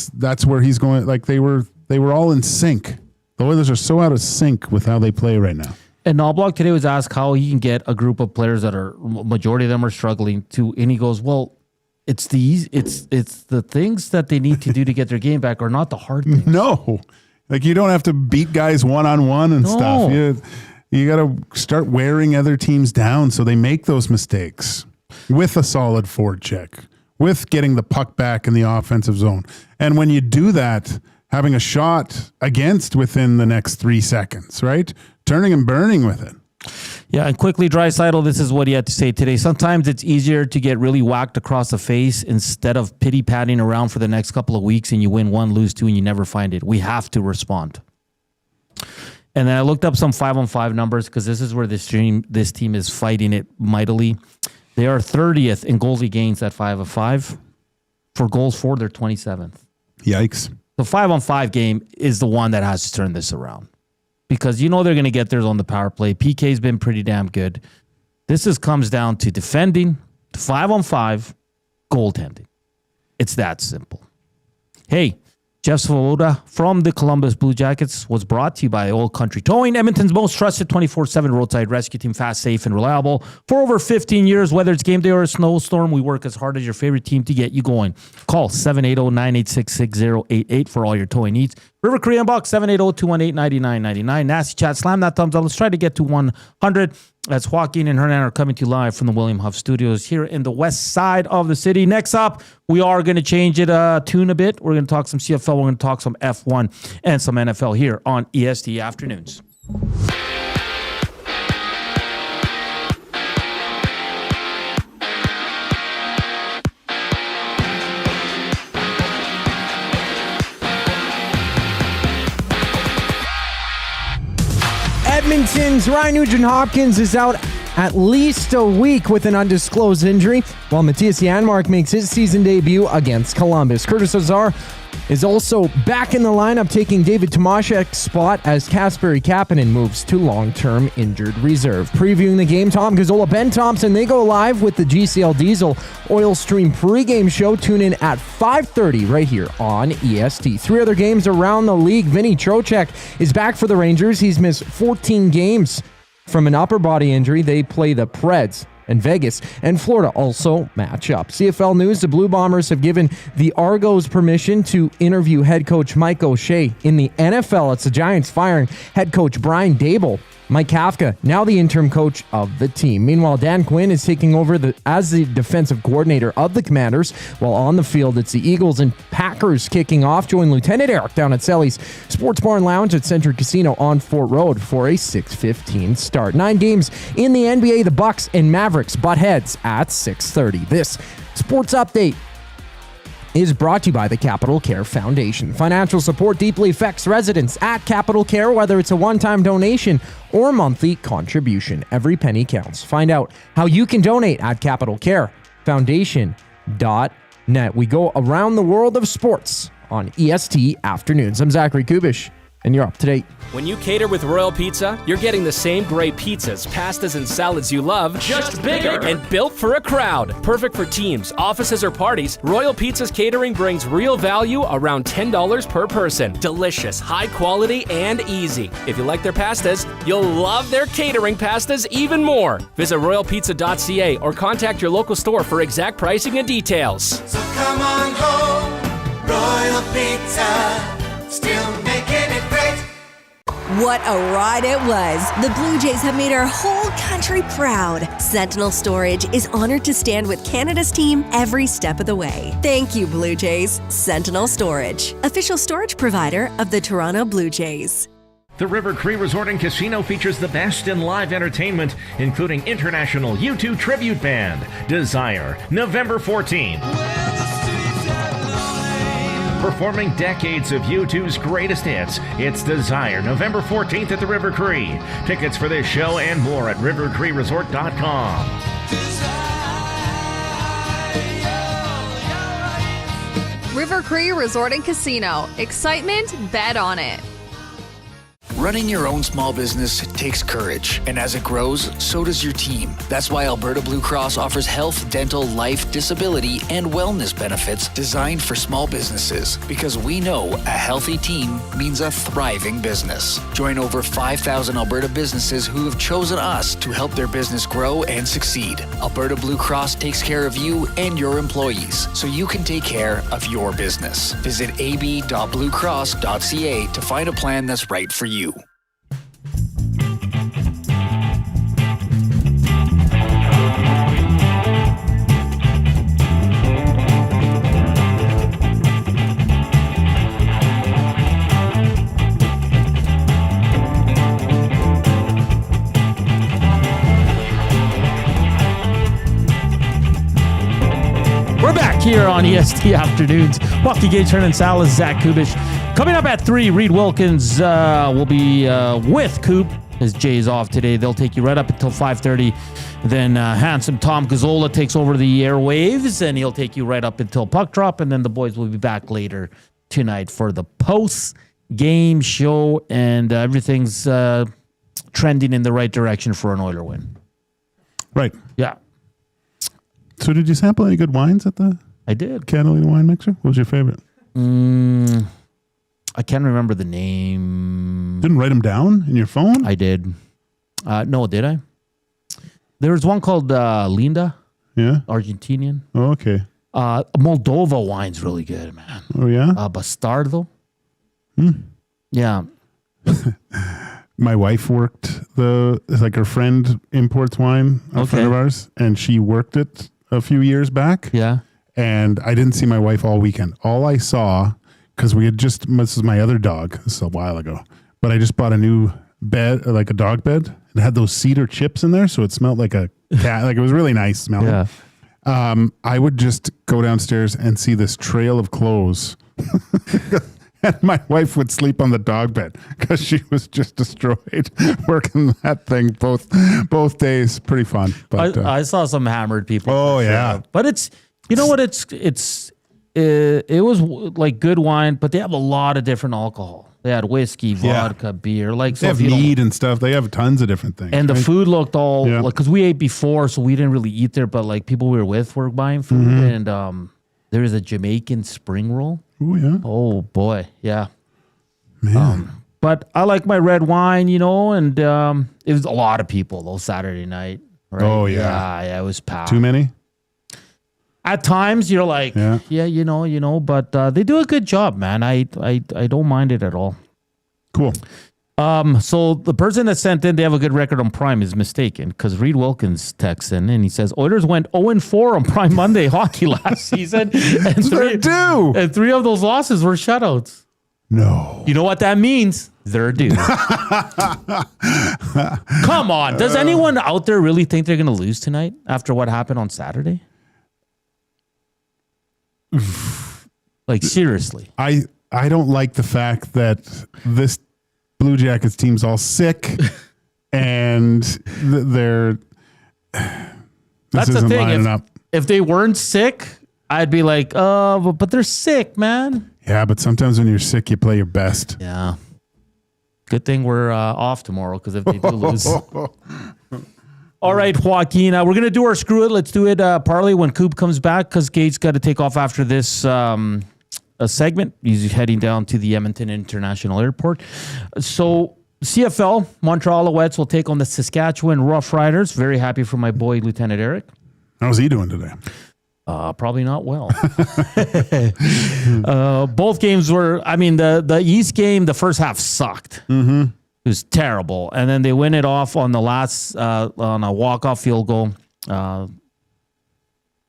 that's where he's going. Like they were all in sync. The Oilers are so out of sync with how they play right now. And Knobloch today was asked how he can get a group of players that are majority of them are struggling to, and he goes, "Well, it's the things that they need to do to get their game back are not the hard things." No, like you don't have to beat guys one-on-one and stuff. You got to start wearing other teams down so they make those mistakes with a solid forward check, with getting the puck back in the offensive zone, and when you do that, having a shot against within the next 3 seconds, right? Turning and burning with it. Yeah, and quickly, Draisaitl, this is what he had to say today. Sometimes it's easier to get really whacked across the face instead of pity-patting around for the next couple of weeks and you win one, lose two, and you never find it. We have to respond. And then I looked up some 5-on-5 numbers because this is where this team is fighting it mightily. They are 30th in goals against at 5-on-5. For goals for, they're 27th. Yikes. The 5-on-5 game is the one that has to turn this around because they're going to get theirs on the power play. PK's been pretty damn good. This comes down to defending, 5-on-5, goaltending. It's that simple. Hey, Jeff Svoboda from the Columbus Blue Jackets was brought to you by Old Country Towing, Edmonton's most trusted 24/7 roadside rescue team, fast, safe, and reliable. For over 15 years, whether it's game day or a snowstorm, we work as hard as your favorite team to get you going. Call 780-986-6088 for all your towing needs. River Korean Box, 780-218-9999. Nasty Chat, slam that thumbs up. Let's try to get to 100. As Joaquin and Hernan are coming to you live from the William Huff Studios here in the west side of the city. Next up, we are going to change it tune a bit. We're going to talk some CFL. We're going to talk some F1 and some NFL here on EST Afternoons. Edmonton's Ryan Nugent-Hopkins is out at least a week with an undisclosed injury, while Matthias Janmark makes his season debut against Columbus. Curtis Lazar is also back in the lineup, taking David Tomaszek's spot as Kasperi Kapanen moves to long-term injured reserve. Previewing the game, Tom Gazzola, Ben Thompson, they go live with the GCL Diesel Oil Stream pregame show. Tune in at 5:30 right here on EST. 3 other games around the league. Vinny Trocheck is back for the Rangers. He's missed 14 games from an upper body injury. They play the Preds and Vegas and Florida also match up. CFL news, the Blue Bombers have given the Argos permission to interview head coach Mike O'Shea. In the NFL, it's the Giants firing head coach Brian Daboll. Mike Kafka, now the interim coach of the team. Meanwhile, Dan Quinn is taking over as the defensive coordinator of the Commanders. While on the field, it's the Eagles and Packers kicking off. Join Lieutenant Eric down at Sally's Sports Bar and Lounge at Century Casino on Fort Road for a 6:15 start. 9 games in the NBA. The Bucks and Mavericks butt heads at 6:30. This sports update is brought to you by the Capital Care Foundation. Financial support deeply affects residents at Capital Care, whether it's a one-time donation or monthly contribution. Every penny counts. Find out how you can donate at capitalcarefoundation.net. We go around the world of sports on EST Afternoons. I'm Zachary Kubish, and you're up to date. When you cater with Royal Pizza, you're getting the same great pizzas, pastas, and salads you love, just bigger and built for a crowd. Perfect for teams, offices, or parties, Royal Pizza's catering brings real value around $10 per person. Delicious, high quality, and easy. If you like their pastas, you'll love their catering pastas even more. Visit royalpizza.ca or contact your local store for exact pricing and details. So come on home, Royal Pizza, still making it great. What a ride it was. The Blue Jays have made our whole country proud. Sentinel Storage is honored to stand with Canada's team every step of the way. Thank you, Blue Jays. Sentinel Storage, official storage provider of the Toronto Blue Jays. The River Cree Resort and Casino features the best in live entertainment, including international U2 tribute band, Desire, November 14th. Performing decades of U2's greatest hits, it's Desire, November 14th at the River Cree. Tickets for this show and more at rivercreeresort.com. River Cree Resort and Casino. Excitement, bet on it. Running your own small business takes courage, and as it grows, so does your team. That's why Alberta Blue Cross offers health, dental, life, disability, and wellness benefits designed for small businesses. Because we know a healthy team means a thriving business. Join over 5,000 Alberta businesses who have chosen us to help their business grow and succeed. Alberta Blue Cross takes care of you and your employees, so you can take care of your business. Visit ab.bluecross.ca to find a plan that's right for you. We're back here on EST Afternoons. Joaquin, Gage, Hernan, Salas, Zach Kubish. Coming up at 3, Reed Wilkins will be with Coop. His Jay's off today. They'll take you right up until 5:30. Then handsome Tom Gazzola takes over the airwaves, and he'll take you right up until puck drop. And then the boys will be back later tonight for the post-game show, and everything's trending in the right direction for an Oiler win. Right. Yeah. So did you sample any good wines at the I did. Catalina wine mixer? What was your favorite? I can't remember the name. Didn't write them down in your phone? I did. No, did I? There was one called Linda. Yeah. Argentinian. Oh, okay. Moldova wine's really good, man. Oh, yeah? Bastardo. Yeah. My wife worked like her friend imports wine, a friend of ours, and she worked it a few years back. Yeah. And I didn't see my wife all weekend. All I saw, because this is my other dog, this is a while ago, but I just bought a new bed, like a dog bed. It had those cedar chips in there, so it smelled like a cat. Like it was really nice smelling. Yeah. I would just go downstairs and see this trail of clothes. And my wife would sleep on the dog bed because she was just destroyed working that thing both days. Pretty fun. But I saw some hammered people. Oh yeah, sure. But it's, you know what, it was like good wine, but they have a lot of different alcohol. They had whiskey, vodka, beer. Like they have mead and stuff. They have tons of different things. And the food looked all Yeah. like, because we ate before, so we didn't really eat there. But like people we were with were buying food, and there was a Jamaican spring roll. Oh yeah. Oh boy, yeah. Man. But I like my red wine, you know, and it was a lot of people though Saturday night. Right? Oh, yeah. Yeah, it was power. Too many? At times, you're like, yeah, you know, but they do a good job, man. I don't mind it at all. Cool. So the person that sent in, they have a good record on Prime, is mistaken, because Reed Wilkins texts in and he says Oilers went 0-4 on Prime Monday hockey last season, and three of those losses were shutouts. No. You know what that means? They're due. Come on. Does anyone out there really think they're going to lose tonight after what happened on Saturday? Like, seriously. I don't like the fact that this Blue Jackets team's all sick and they're That's the thing. If they weren't sick, I'd be like, oh, but they're sick, man. Yeah, but sometimes when you're sick, you play your best. Yeah. Good thing we're off tomorrow, because if they do lose. All right, Joaquin, we're going to do our screw it. Let's do it parlay when Coop comes back, because Gage's got to take off after this a segment. He's heading down to the Edmonton International Airport. So CFL, Montreal Alouettes will take on the Saskatchewan Roughriders. Very happy for my boy, Lieutenant Eric. How's he doing today? Probably not well. Both games were, the East game, the first half sucked. Mm-hmm. It was terrible. And then they win it off on the last, on a walk-off field goal.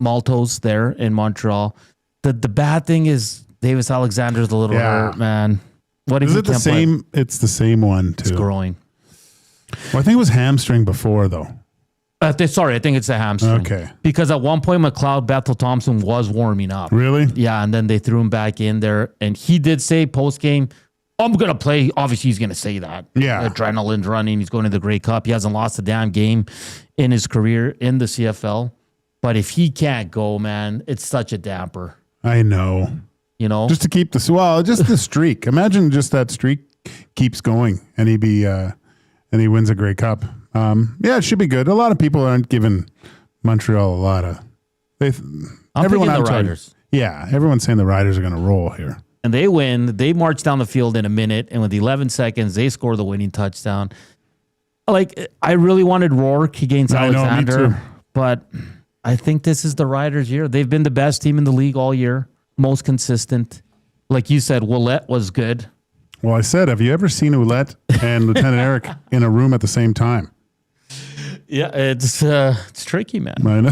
Maltos there in Montreal. The bad thing is Davis Alexander's a little hurt, man. What is it the same? Play? It's the same one, too. It's groin. Well, I think it was hamstring before, though. Sorry, I think it's a hamstring. Okay. Because at one point, McLeod Bethel Thompson was warming up. Really? Yeah, and then they threw him back in there. And he did say post-game, I'm going to play. Obviously, he's going to say that. Yeah. Adrenaline's running. He's going to the Grey Cup. He hasn't lost a damn game in his career in the CFL. But if he can't go, man, it's such a damper. I know. You know? Just to keep just the streak. Imagine just that streak keeps going and he wins a Grey Cup. Yeah, it should be good. A lot of people aren't giving Montreal a lot of. Everyone the Riders. Yeah, everyone's saying the Riders are going to roll here. And they win. They march down the field in a minute, and with 11 seconds, they score the winning touchdown. Like, I really wanted Rourke against Alexander, me too. But I think this is the Riders' year. They've been the best team in the league all year, most consistent. Like you said, Ouellette was good. Well, I said, have you ever seen Ouellette and Lieutenant Eric in a room at the same time? Yeah, it's tricky, man. I know.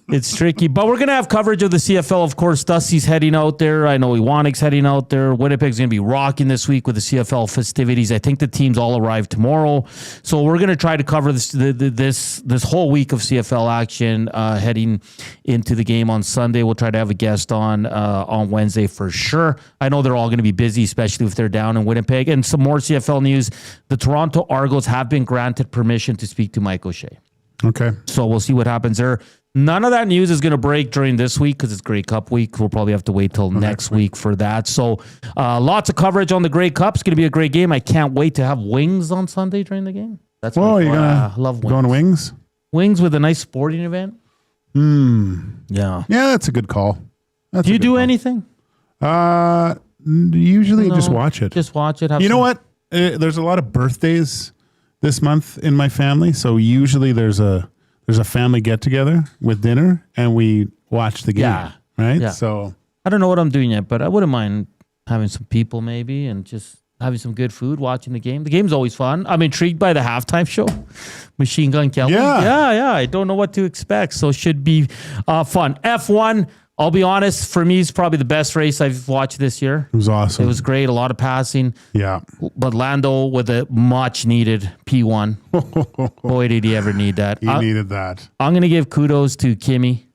It's tricky, but we're going to have coverage of the CFL. Of course, Dusty's heading out there. I know Iwanik's heading out there. Winnipeg's going to be rocking this week with the CFL festivities. I think the teams all arrive tomorrow. So we're going to try to cover this whole week of CFL action heading into the game on Sunday. We'll try to have a guest on Wednesday for sure. I know they're all going to be busy, especially if they're down in Winnipeg. And some more CFL news. The Toronto Argos have been granted permission to speak to Mike O'Shea. Okay. So we'll see what happens there. None of that news is going to break during this week because it's Grey Cup week. We'll probably have to wait till next week for that. So lots of coverage on the Grey Cup. It's going to be a great game. I can't wait to have wings on Sunday during the game. That's you're gonna love wings. Going to wings? Wings with a nice sporting event. Yeah. Yeah, that's a good call. Do you do anything? Usually just watch it. Just watch it. You know what? There's a lot of birthdays this month in my family, so usually there's a family get together with dinner and we watch the game. Yeah. Right? Yeah. So I don't know what I'm doing yet, but I wouldn't mind having some people maybe and just having some good food, watching the game. The game's always fun. I'm intrigued by the halftime show. Machine Gun Kelly. Yeah. I don't know what to expect, so it should be fun. F1, I'll be honest, for me, it's probably the best race I've watched this year. It was awesome. It was great. A lot of passing. Yeah. But Lando with a much needed P1. Boy, did he ever need that. He needed that. I'm going to give kudos to Kimi.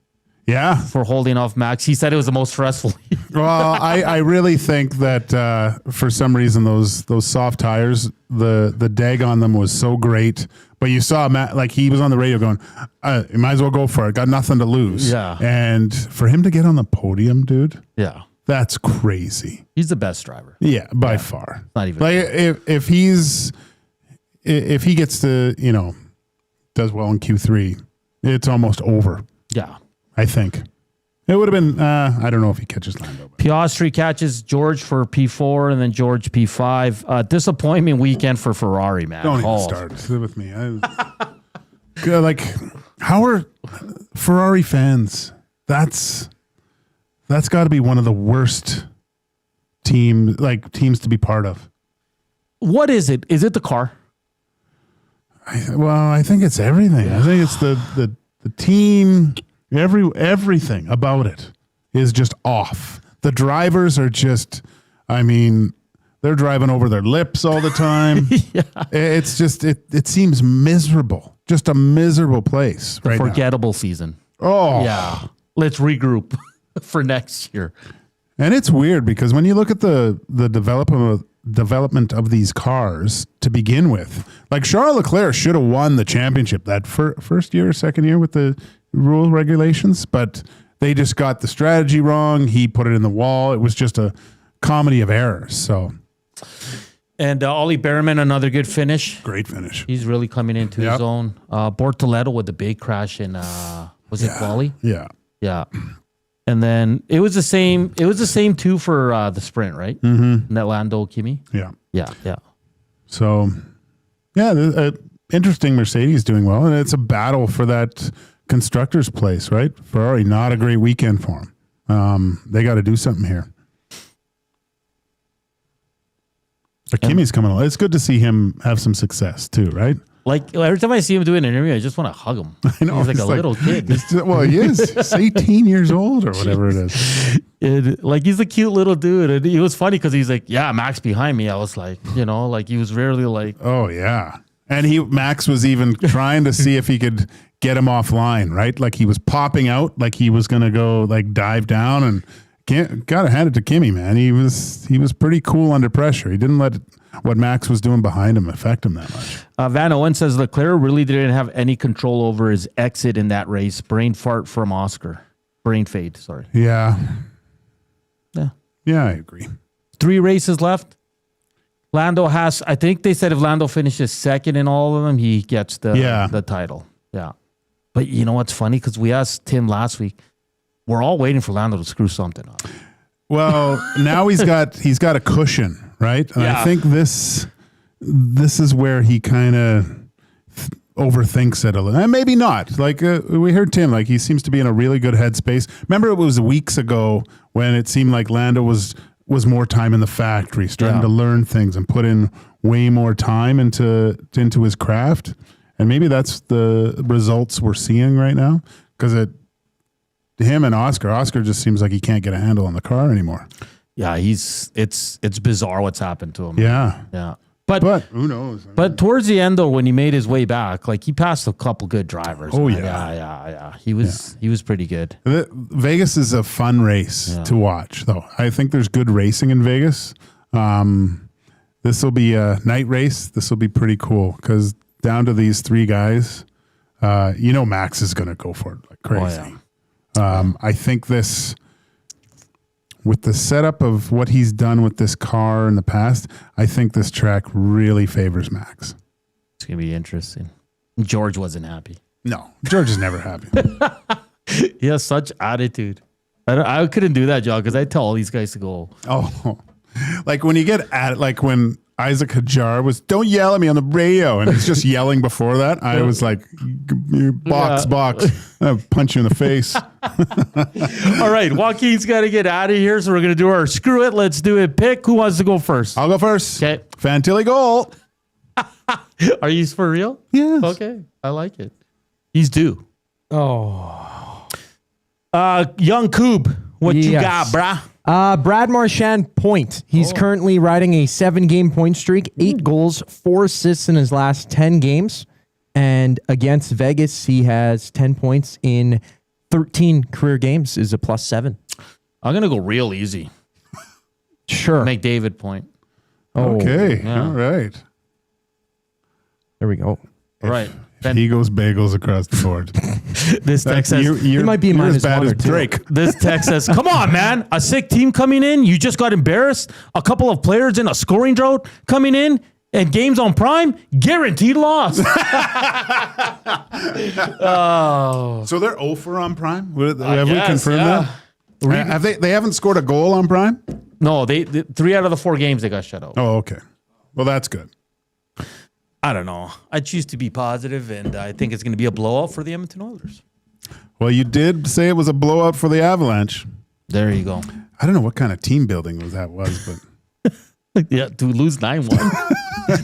Yeah. For holding off Max. He said it was the most stressful. Well, I really think that for some reason those soft tires, the deg on them was so great. But you saw Matt, like he was on the radio going, you might as well go for it. Got nothing to lose. Yeah. And for him to get on the podium, dude. Yeah. That's crazy. He's the best driver. Yeah, by far. Not even. Like if he gets to, does well in Q3, it's almost over. Yeah. I think. It would have been, I don't know if he catches Lando. Piastri catches George for P4 and then George P5. Disappointment weekend for Ferrari, man. Don't even start with me. Like, how are Ferrari fans? That's got to be one of the worst teams to be part of. What is it? Is it the car? I think it's everything. I think it's the team. Everything about it is just off. The drivers are just, they're driving over their lips all the time. Yeah. It's just, it seems miserable. Just a miserable place right now. Forgettable season. Oh. Yeah. Let's regroup for next year. And it's weird because when you look at the development of these cars to begin with, like Charles Leclerc should have won the championship that first year or second year with the rule regulations, but they just got the strategy wrong. He put it in the wall. It was just a comedy of errors. So, and Ollie Behrman, another good finish. Great finish. He's really coming into his own. Bortoletto with the big crash in was it quali? Yeah. Yeah. And then it was the same. It was the same too for the sprint, right? Mm-hmm. Lando Kimi. Yeah. Yeah. Yeah. So, interesting Mercedes doing well, and it's a battle for that constructor's place, right? Ferrari, not a great weekend for them. They got to do something here. But Kimi's coming along. It's good to see him have some success too, right? Like every time I see him doing an interview, I just want to hug him. I know. He's like a little kid. He is. He's 18 years old or whatever it is. He's a cute little dude. And it was funny because he's like, yeah, Max behind me. I was like, he was really like. Oh, yeah. And Max was even trying to see if he could get him offline, right? Like he was popping out, like he was going to go like dive down, and got to hand it to Kimi, man. He was pretty cool under pressure. He didn't let what Max was doing behind him affect him that much. Van Owen says Leclerc really didn't have any control over his exit in that race. Brain fart from Oscar. Brain fade, sorry. Yeah. Yeah. Yeah, I agree. 3 races left. Lando has, I think they said if Lando finishes second in all of them, he gets the title. Yeah. But you know what's funny? Because we asked Tim last week, we're all waiting for Lando to screw something up. Well, now he's got a cushion, right? And I think this is where he kind of overthinks it a little. And maybe not. Like we heard Tim, like he seems to be in a really good headspace. Remember, it was weeks ago when it seemed like Lando was more time in the factory, starting to learn things and put in way more time into his craft. And maybe that's the results we're seeing right now, because him and Oscar just seems like he can't get a handle on the car anymore. Yeah, it's bizarre what's happened to him. Yeah. Yeah. But who knows? But towards the end though, when he made his way back, like he passed a couple good drivers. Oh, man. Yeah. He was pretty good. Vegas is a fun race to watch, though. I think there's good racing in Vegas. This will be a night race. This will be pretty cool because down to these 3 guys, Max is going to go for it like crazy. Oh, yeah. I think this, with the setup of what he's done with this car in the past, I think this track really favors Max. It's going to be interesting. George wasn't happy. No, George is never happy. He has such attitude. I couldn't do that job because I tell all these guys to go. Oh, like when you get at it, like when Isaac Hajar was, don't yell at me on the radio, and he's just yelling before that. I was like, box. I'll punch you in the face. All right, Joaquin's got to get out of here, so we're going to do our screw it. Let's do it. Pick. Who wants to go first? I'll go first. Okay. Fantilli goal. Are you for real? Yes. Okay, I like it. He's due. Oh. Young Coob, what you got, brah? Brad Marchand point. He's currently riding a 7-game point streak, 8 goals, 4 assists in his last 10 games. And against Vegas, he has 10 points in 13 career games, is a +7. I'm going to go real easy. Sure. McDavid point. Okay. Yeah. All right. There we go. All right. He goes bagels across the board. This text says, it might be you're minus as bad 1 as or 2. Drake. This text says, come on, man. A sick team coming in. You just got embarrassed. A couple of players in a scoring drought coming in. And games on Prime, guaranteed loss. Oh. So they're 0 on Prime? Have we confirmed that? Have they haven't scored a goal on Prime? No, they 3 out of the 4 games they got shut out. Oh, okay. Well, that's good. I don't know. I choose to be positive, and I think it's going to be a blowout for the Edmonton Oilers. Well, you did say it was a blowout for the Avalanche. There you go. I don't know what kind of team building that was, but yeah, to lose 9-1.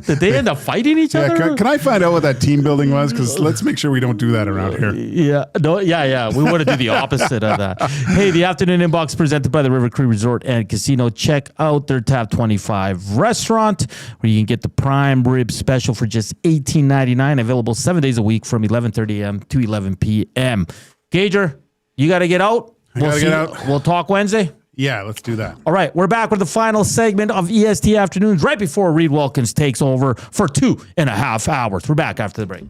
Did they end up fighting each other? Can I find out what that team building was? Because let's make sure we don't do that around here. Yeah. We want to do the opposite of that. Hey, the afternoon inbox presented by the River Cree Resort and Casino. Check out their Tab 25 restaurant where you can get the prime rib special for just $18.99. Available 7 days a week from 11:30 a.m. to 11 p.m. Gager, you got to get out. We'll talk Wednesday. Yeah, let's do that. All right, we're back with the final segment of EST Afternoons right before Reed Wilkins takes over for 2.5 hours. We're back after the break.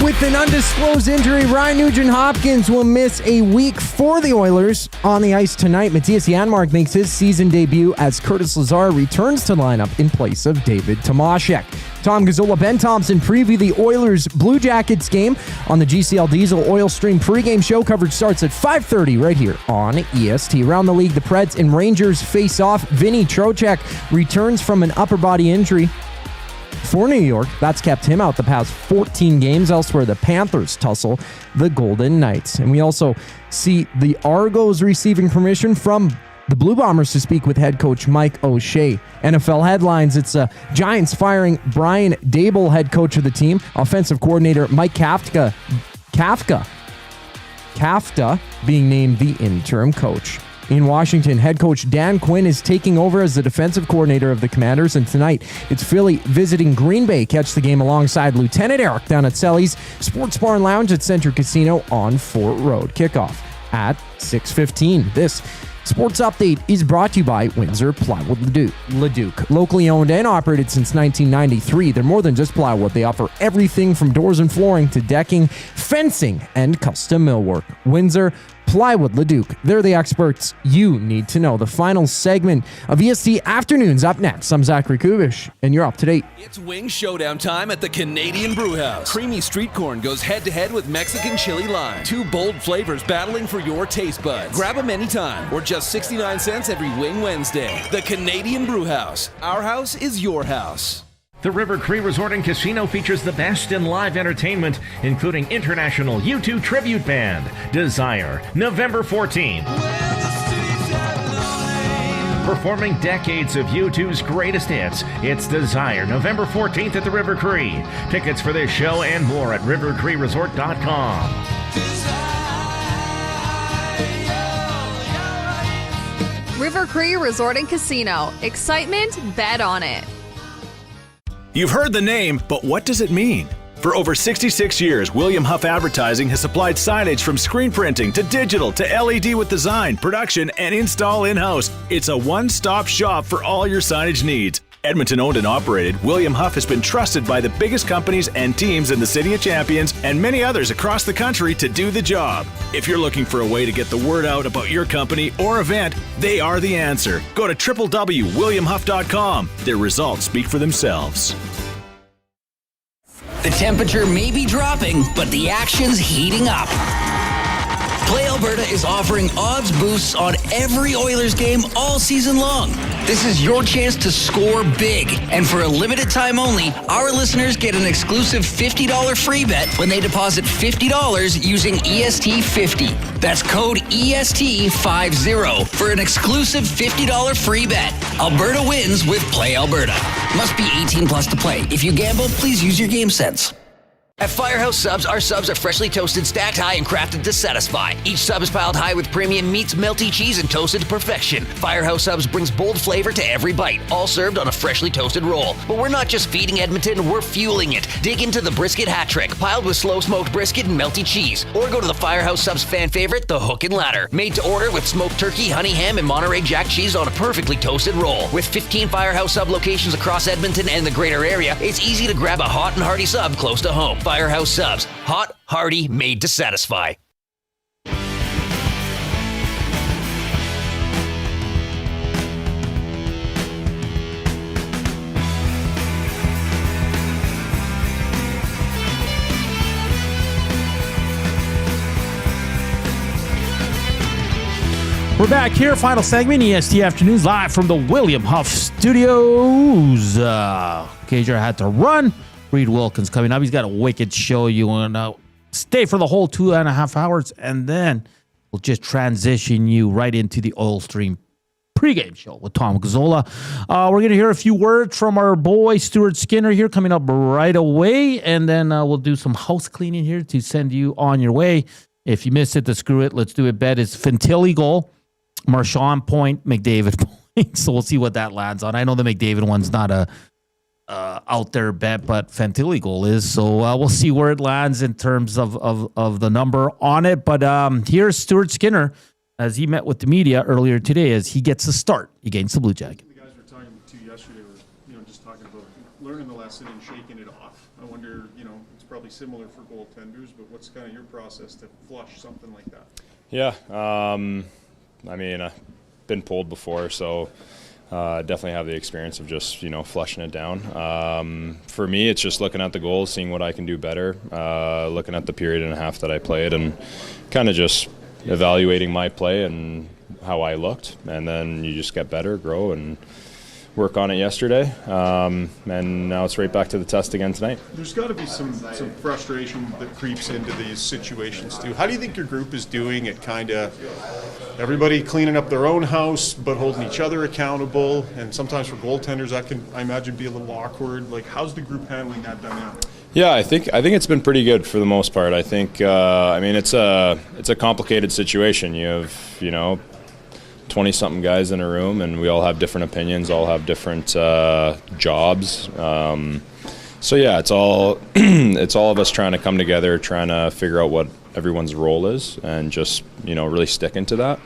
With an undisclosed injury, Ryan Nugent-Hopkins will miss a week for the Oilers. On the ice tonight, Matthias Janmark makes his season debut as Curtis Lazar returns to lineup in place of David Tomaszek. Tom Gazzola, Ben Thompson preview the Oilers Blue Jackets game on the GCL Diesel Oil Stream pregame show. Coverage starts at 5:30 right here on EST. Around the league, the Preds and Rangers face off. Vinny Trocheck returns from an upper body injury for New York. That's kept him out the past 14 games. Elsewhere, the Panthers tussle the Golden Knights. And we also see the Argos receiving permission from the Blue Bombers to speak with head coach Mike O'Shea. NFL headlines, it's Giants firing Brian Daboll, head coach of the team. Offensive coordinator Mike Kafka being named the interim coach. In Washington, head coach Dan Quinn is taking over as the defensive coordinator of the Commanders, and tonight it's Philly visiting Green Bay. Catch the game alongside Lieutenant Eric down at Selly's Sports Bar and Lounge at Century Casino on Fort Road. Kickoff at 6:15. This Sports Update is brought to you by Windsor Plywood Leduc. Locally owned and operated since 1993, they're more than just plywood. They offer everything from doors and flooring to decking, fencing, and custom millwork. Windsor Plywood Leduc. They're the experts you need to know. The final segment of EST Afternoons up next. I'm Zachary Kubish, and you're up to date. It's wing showdown time at the Canadian Brewhouse. Creamy street corn goes head-to-head with Mexican chili lime. Two bold flavors battling for your taste buds. Grab them anytime, or just 69 cents every Wing Wednesday. The Canadian Brewhouse. Our house is your house. The River Cree Resort and Casino features the best in live entertainment, including international U2 tribute band, Desire, November 14th. Performing decades of U2's greatest hits, it's Desire, November 14th at the River Cree. Tickets for this show and more at rivercreeresort.com. River Cree Resort and Casino. Excitement, bet on it. You've heard the name, but what does it mean? For over 66 years, William Huff Advertising has supplied signage from screen printing to digital to LED with design, production, and install in-house. It's a one-stop shop for all your signage needs. Edmonton owned and operated, William Huff has been trusted by the biggest companies and teams in the City of Champions and many others across the country to do the job. If you're looking for a way to get the word out about your company or event, they are the answer. Go to www.williamhuff.com. Their results speak for themselves. The temperature may be dropping, but the action's heating up. Play Alberta is offering odds boosts on every Oilers game all season long. This is your chance to score big. And for a limited time only, our listeners get an exclusive $50 free bet when they deposit $50 using EST50. That's code EST50 for an exclusive $50 free bet. Alberta wins with Play Alberta. Must be 18 plus to play. If you gamble, please use your game sense. At Firehouse Subs, our subs are freshly toasted, stacked high, and crafted to satisfy. Each sub is piled high with premium meats, melty cheese, and toasted to perfection. Firehouse Subs brings bold flavor to every bite, all served on a freshly toasted roll. But we're not just feeding Edmonton, we're fueling it. Dig into the brisket hat trick, piled with slow-smoked brisket and melty cheese. Or go to the Firehouse Subs fan favorite, the Hook and Ladder. Made to order with smoked turkey, honey ham, and Monterey Jack cheese on a perfectly toasted roll. With 15 Firehouse Sub locations across Edmonton and the greater area, it's easy to grab a hot and hearty sub close to home. Firehouse Subs. Hot, hearty, made to satisfy. back here, final segment, EST Afternoons, live from the William Huff Studios. Gage had to run. Reed Wilkins coming up. He's got a wicked show. You want to stay for the whole 2.5 hours, and then we'll just transition you right into the Oil Stream pregame show with Tom Gazzola. We're going to hear a few words from our boy Stuart Skinner here coming up right away, and then we'll do some house cleaning here to send you on your way. If you missed it, the Screw It, Let's Do It bet is Fantilli goal, Marchand point, McDavid point. So we'll see what that lands on. I know the McDavid one's not a out there bet, but Fantilli goal is. So we'll see where it lands in terms of the number on it. But here's Stuart Skinner as he met with the media earlier today as he gets a start against the Blue Jackets. The guys were talking to you yesterday were, just talking about learning the lesson and shaking it off. I wonder, it's probably similar for goaltenders, but what's kind of your process to flush something like that? Yeah, I've been pulled before, so definitely have the experience of just, flushing it down. For me, it's just looking at the goals, seeing what I can do better, looking at the period and a half that I played, and kind of just evaluating my play and how I looked. And then you just get better, grow, and work on it yesterday. And now it's right back to the test again tonight. There's got to be some frustration that creeps into these situations too. How do you think your group is doing at kind of everybody cleaning up their own house but holding each other accountable? And sometimes for goaltenders that can, I imagine, be a little awkward. Like, how's the group handling that dynamic? Yeah, I think it's been pretty good for the most part. I think it's a complicated situation. You have 20-something guys in a room, and we all have different opinions, all have different jobs. So yeah, it's all it's all of us trying to come together, trying to figure out what everyone's role is, and just really sticking to that.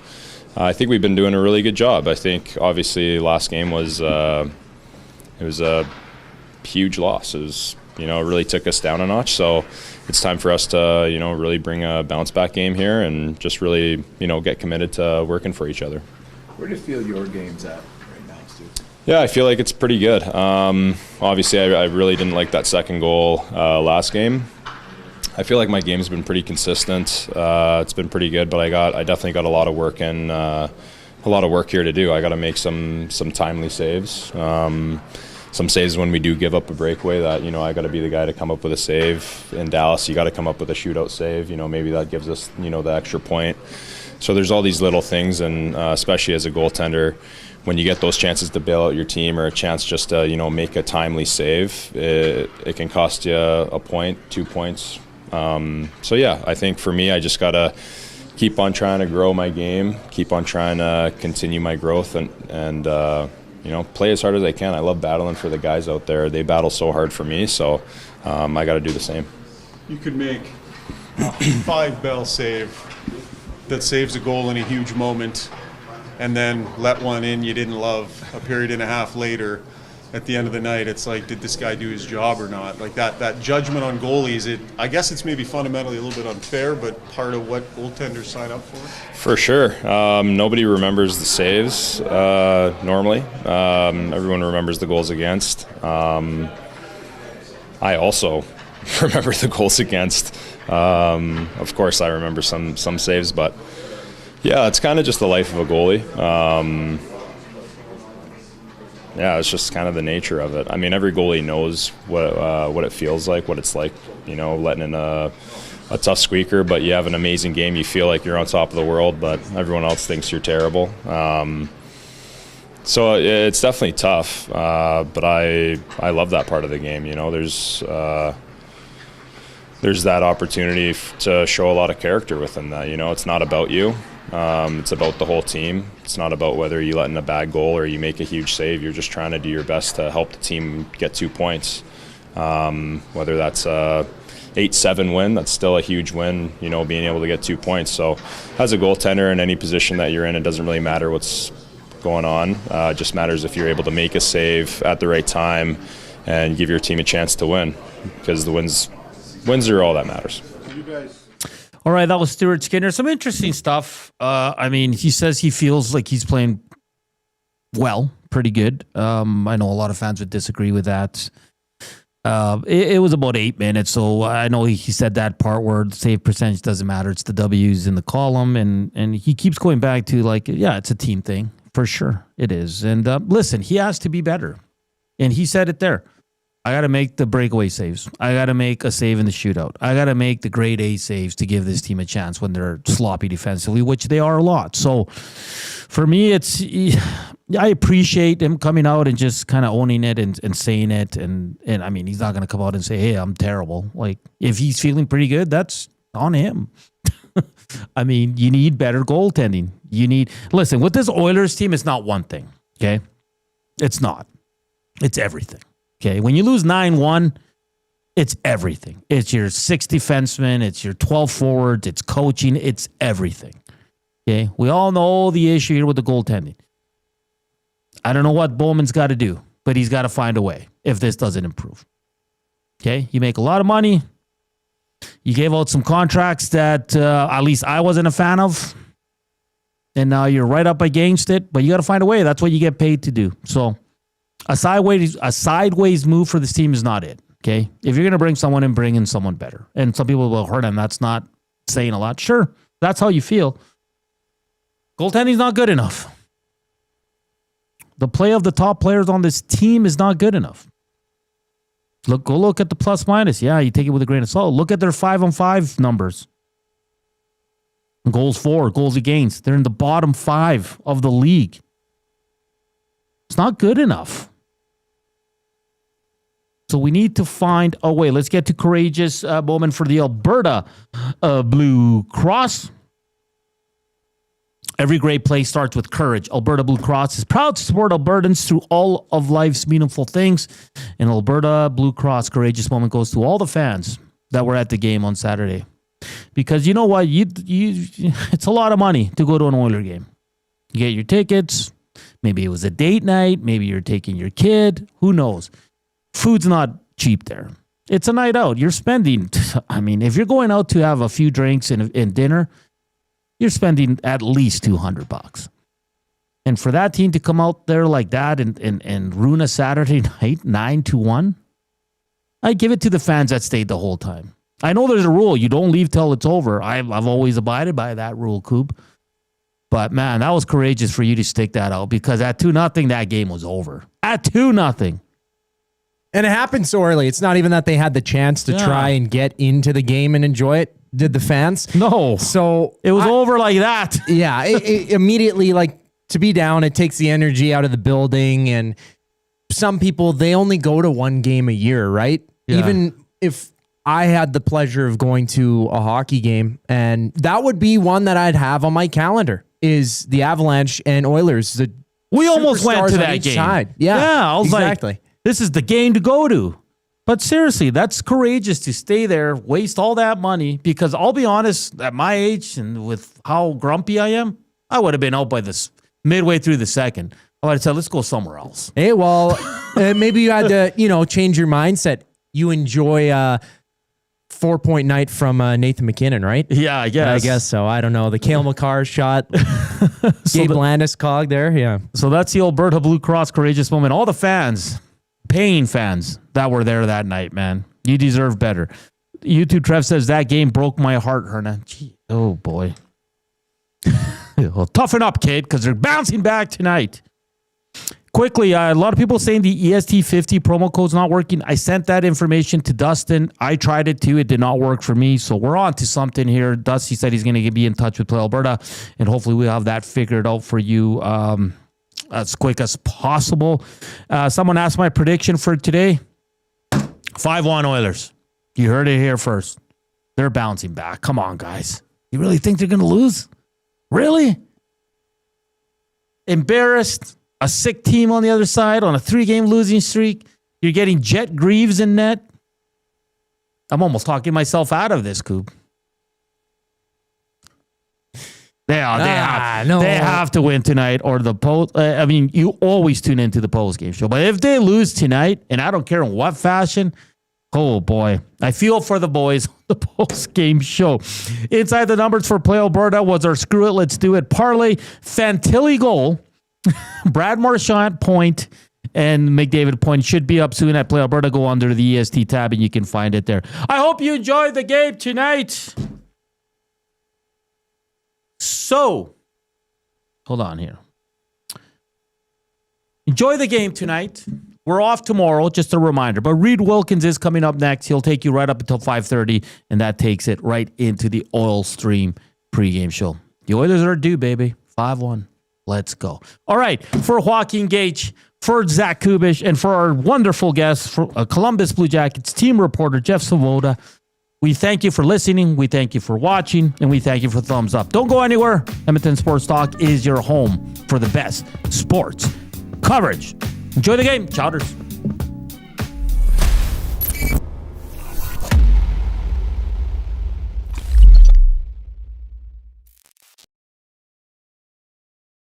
I think we've been doing a really good job. I think obviously last game was it was a huge loss. It was it really took us down a notch. So it's time for us to really bring a bounce back game here and just really get committed to working for each other. Where do you feel your game's at right now, Stu? Yeah, I feel like it's pretty good. Obviously, I really didn't like that second goal last game. I feel like my game's been pretty consistent. It's been pretty good, but I definitely got a lot of work in. A lot of work here to do. I got to make some timely saves. Some saves when we do give up a breakaway that, I got to be the guy to come up with a save. In Dallas, you got to come up with a shootout save. Maybe that gives us, the extra point. So there's all these little things, and especially as a goaltender, when you get those chances to bail out your team or a chance just to, make a timely save, it can cost you a point, 2 points. So yeah, I think for me, I just got to keep on trying to grow my game, keep on trying to continue my growth, and play as hard as I can. I love battling for the guys out there. They battle so hard for me, so I got to do the same. You could make a 5-bell save that saves a goal in a huge moment, and then let one in you didn't love a period and a half later. At the end of the night, it's like, did this guy do his job or not? Like that judgment on goalies, I guess it's maybe fundamentally a little bit unfair, but part of what goaltenders sign up for? For sure. Nobody remembers the saves normally. Everyone remembers the goals against. I also remember the goals against. Of course, I remember some saves, but yeah, it's kind of just the life of a goalie. Yeah, it's just kind of the nature of it. I mean, every goalie knows what it feels like, what it's like, letting in a tough squeaker, but you have an amazing game. You feel like you're on top of the world, but everyone else thinks you're terrible. So it's definitely tough, but I love that part of the game. There's that opportunity to show a lot of character within that. It's not about you. It's about the whole team. It's not about whether you let in a bad goal or you make a huge save. You're just trying to do your best to help the team get 2 points. Whether that's a 8-7 win, that's still a huge win, being able to get 2 points. So as a goaltender in any position that you're in, it doesn't really matter what's going on. It just matters if you're able to make a save at the right time and give your team a chance to win, because the wins are all that matters. All right, that was Stuart Skinner. Some interesting stuff. He says he feels like he's playing well, pretty good. I know a lot of fans would disagree with that. It was about 8 minutes, so I know he said that part where the save percentage doesn't matter. It's the W's in the column, and he keeps going back to like, yeah, it's a team thing. For sure, it is. And listen, he has to be better. And he said it there. I got to make the breakaway saves. I got to make a save in the shootout. I got to make the grade A saves to give this team a chance when they're sloppy defensively, which they are a lot. So for me, I appreciate him coming out and just kind of owning it and saying it. And I mean, he's not going to come out and say, hey, I'm terrible. Like, if he's feeling pretty good, that's on him. I mean, you need better goaltending. Listen, with this Oilers team, it's not one thing, okay? It's not. It's everything. Okay, when you lose 9-1, it's everything. It's your 6 defensemen, it's your 12 forwards, it's coaching, it's everything. Okay, we all know the issue here with the goaltending. I don't know what Bowman's got to do, but he's got to find a way if this doesn't improve. Okay, you make a lot of money. You gave out some contracts that at least I wasn't a fan of, and now you're right up against it, but you got to find a way. That's what you get paid to do. So a sideways move for this team is not it, okay? If you're going to bring someone in, bring in someone better. And some people will hurt him. That's not saying a lot. Sure, that's how you feel. Goaltending's not good enough. The play of the top players on this team is not good enough. Go look at the plus minus. Yeah, you take it with a grain of salt. Look at their 5-on-5 numbers. Goals for, goals against. They're in the bottom 5 of the league. It's not good enough. So we need to find a way. Let's get to courageous moment for the Alberta Blue Cross. Every great play starts with courage. Alberta Blue Cross is proud to support Albertans through all of life's meaningful things. And Alberta Blue Cross courageous moment goes to all the fans that were at the game on Saturday. Because you know what? It's a lot of money to go to an Oiler game. You get your tickets. Maybe it was a date night. Maybe you're taking your kid. Who knows? Food's not cheap there. It's a night out. You're spending, I mean, if you're going out to have a few drinks and dinner, you're spending at least $200. And for that team to come out there like that and ruin a Saturday night 9-1, I give it to the fans that stayed the whole time. I know there's a rule. You don't leave till it's over. I've always abided by that rule, Coop. But, man, that was courageous for you to stick that out because at 2-0, that game was over. At 2-0. And it happened so early. It's not even that they had the chance to try and get into the game and enjoy it. Did the fans? No. So it was over like that. Yeah. It immediately, like, to be down, it takes the energy out of the building. And some people, they only go to one game a year, right? Yeah. Even if I had the pleasure of going to a hockey game, and that would be one that I'd have on my calendar, is the Avalanche and Oilers. We almost went to that game. Side. Yeah, I was exactly. Like, this is the game to go to. But seriously, that's courageous to stay there, waste all that money, because I'll be honest, at my age and with how grumpy I am, I would have been out by this midway through the second. I would have said, let's go somewhere else. Hey, well, maybe you had to, change your mindset. You enjoy 4-point night from Nathan McKinnon, right? Yeah, I guess so. I don't know. The Cale Makar shot. Gabe Landeskog there, yeah. So that's the Alberta Blue Cross courageous moment. All the fans, paying fans that were there that night, man. You deserve better. YouTube Trev says, that game broke my heart, Hernan. Gee, oh, boy. Well, toughen up, kid, because they're bouncing back tonight. Quickly, a lot of people saying the EST 50 promo code's not working. I sent that information to Dustin. I tried it too. It did not work for me. So we're on to something here. Dusty said he's going to be in touch with Play Alberta, and hopefully we'll have that figured out for you as quick as possible. Someone asked my prediction for today. 5-1 Oilers. You heard it here first. They're bouncing back. Come on, guys. You really think they're going to lose? Really? Embarrassed? A sick team on the other side on a 3-game losing streak. You're getting Jet Greaves in net. I'm almost talking myself out of this, Coop. They have to win tonight or the post. I mean, you always tune into the post game show, but if they lose tonight, and I don't care in what fashion, oh boy, I feel for the boys on the post game show. Inside the numbers for Play Alberta was our screw it, let's do it parlay. Fantilli goal. Brad Marchand point And McDavid point should be up soon at Play Alberta. Go under the EST tab and you can find it there. I hope you enjoyed the game tonight. So, hold on here. Enjoy the game tonight. We're off tomorrow, just a reminder. But Reed Wilkins is coming up next. He'll take you right up until 5:30, and that takes it right into the Oil Stream pregame show. The Oilers are due, baby. 5-1. Let's go. All right, for Joaquin, Gage, for Zach Kubish, and for our wonderful guest, for Columbus Blue Jackets team reporter, Jeff Svoboda, we thank you for listening, we thank you for watching, and we thank you for thumbs up. Don't go anywhere. Edmonton Sports Talk is your home for the best sports coverage. Enjoy the game. Chowders.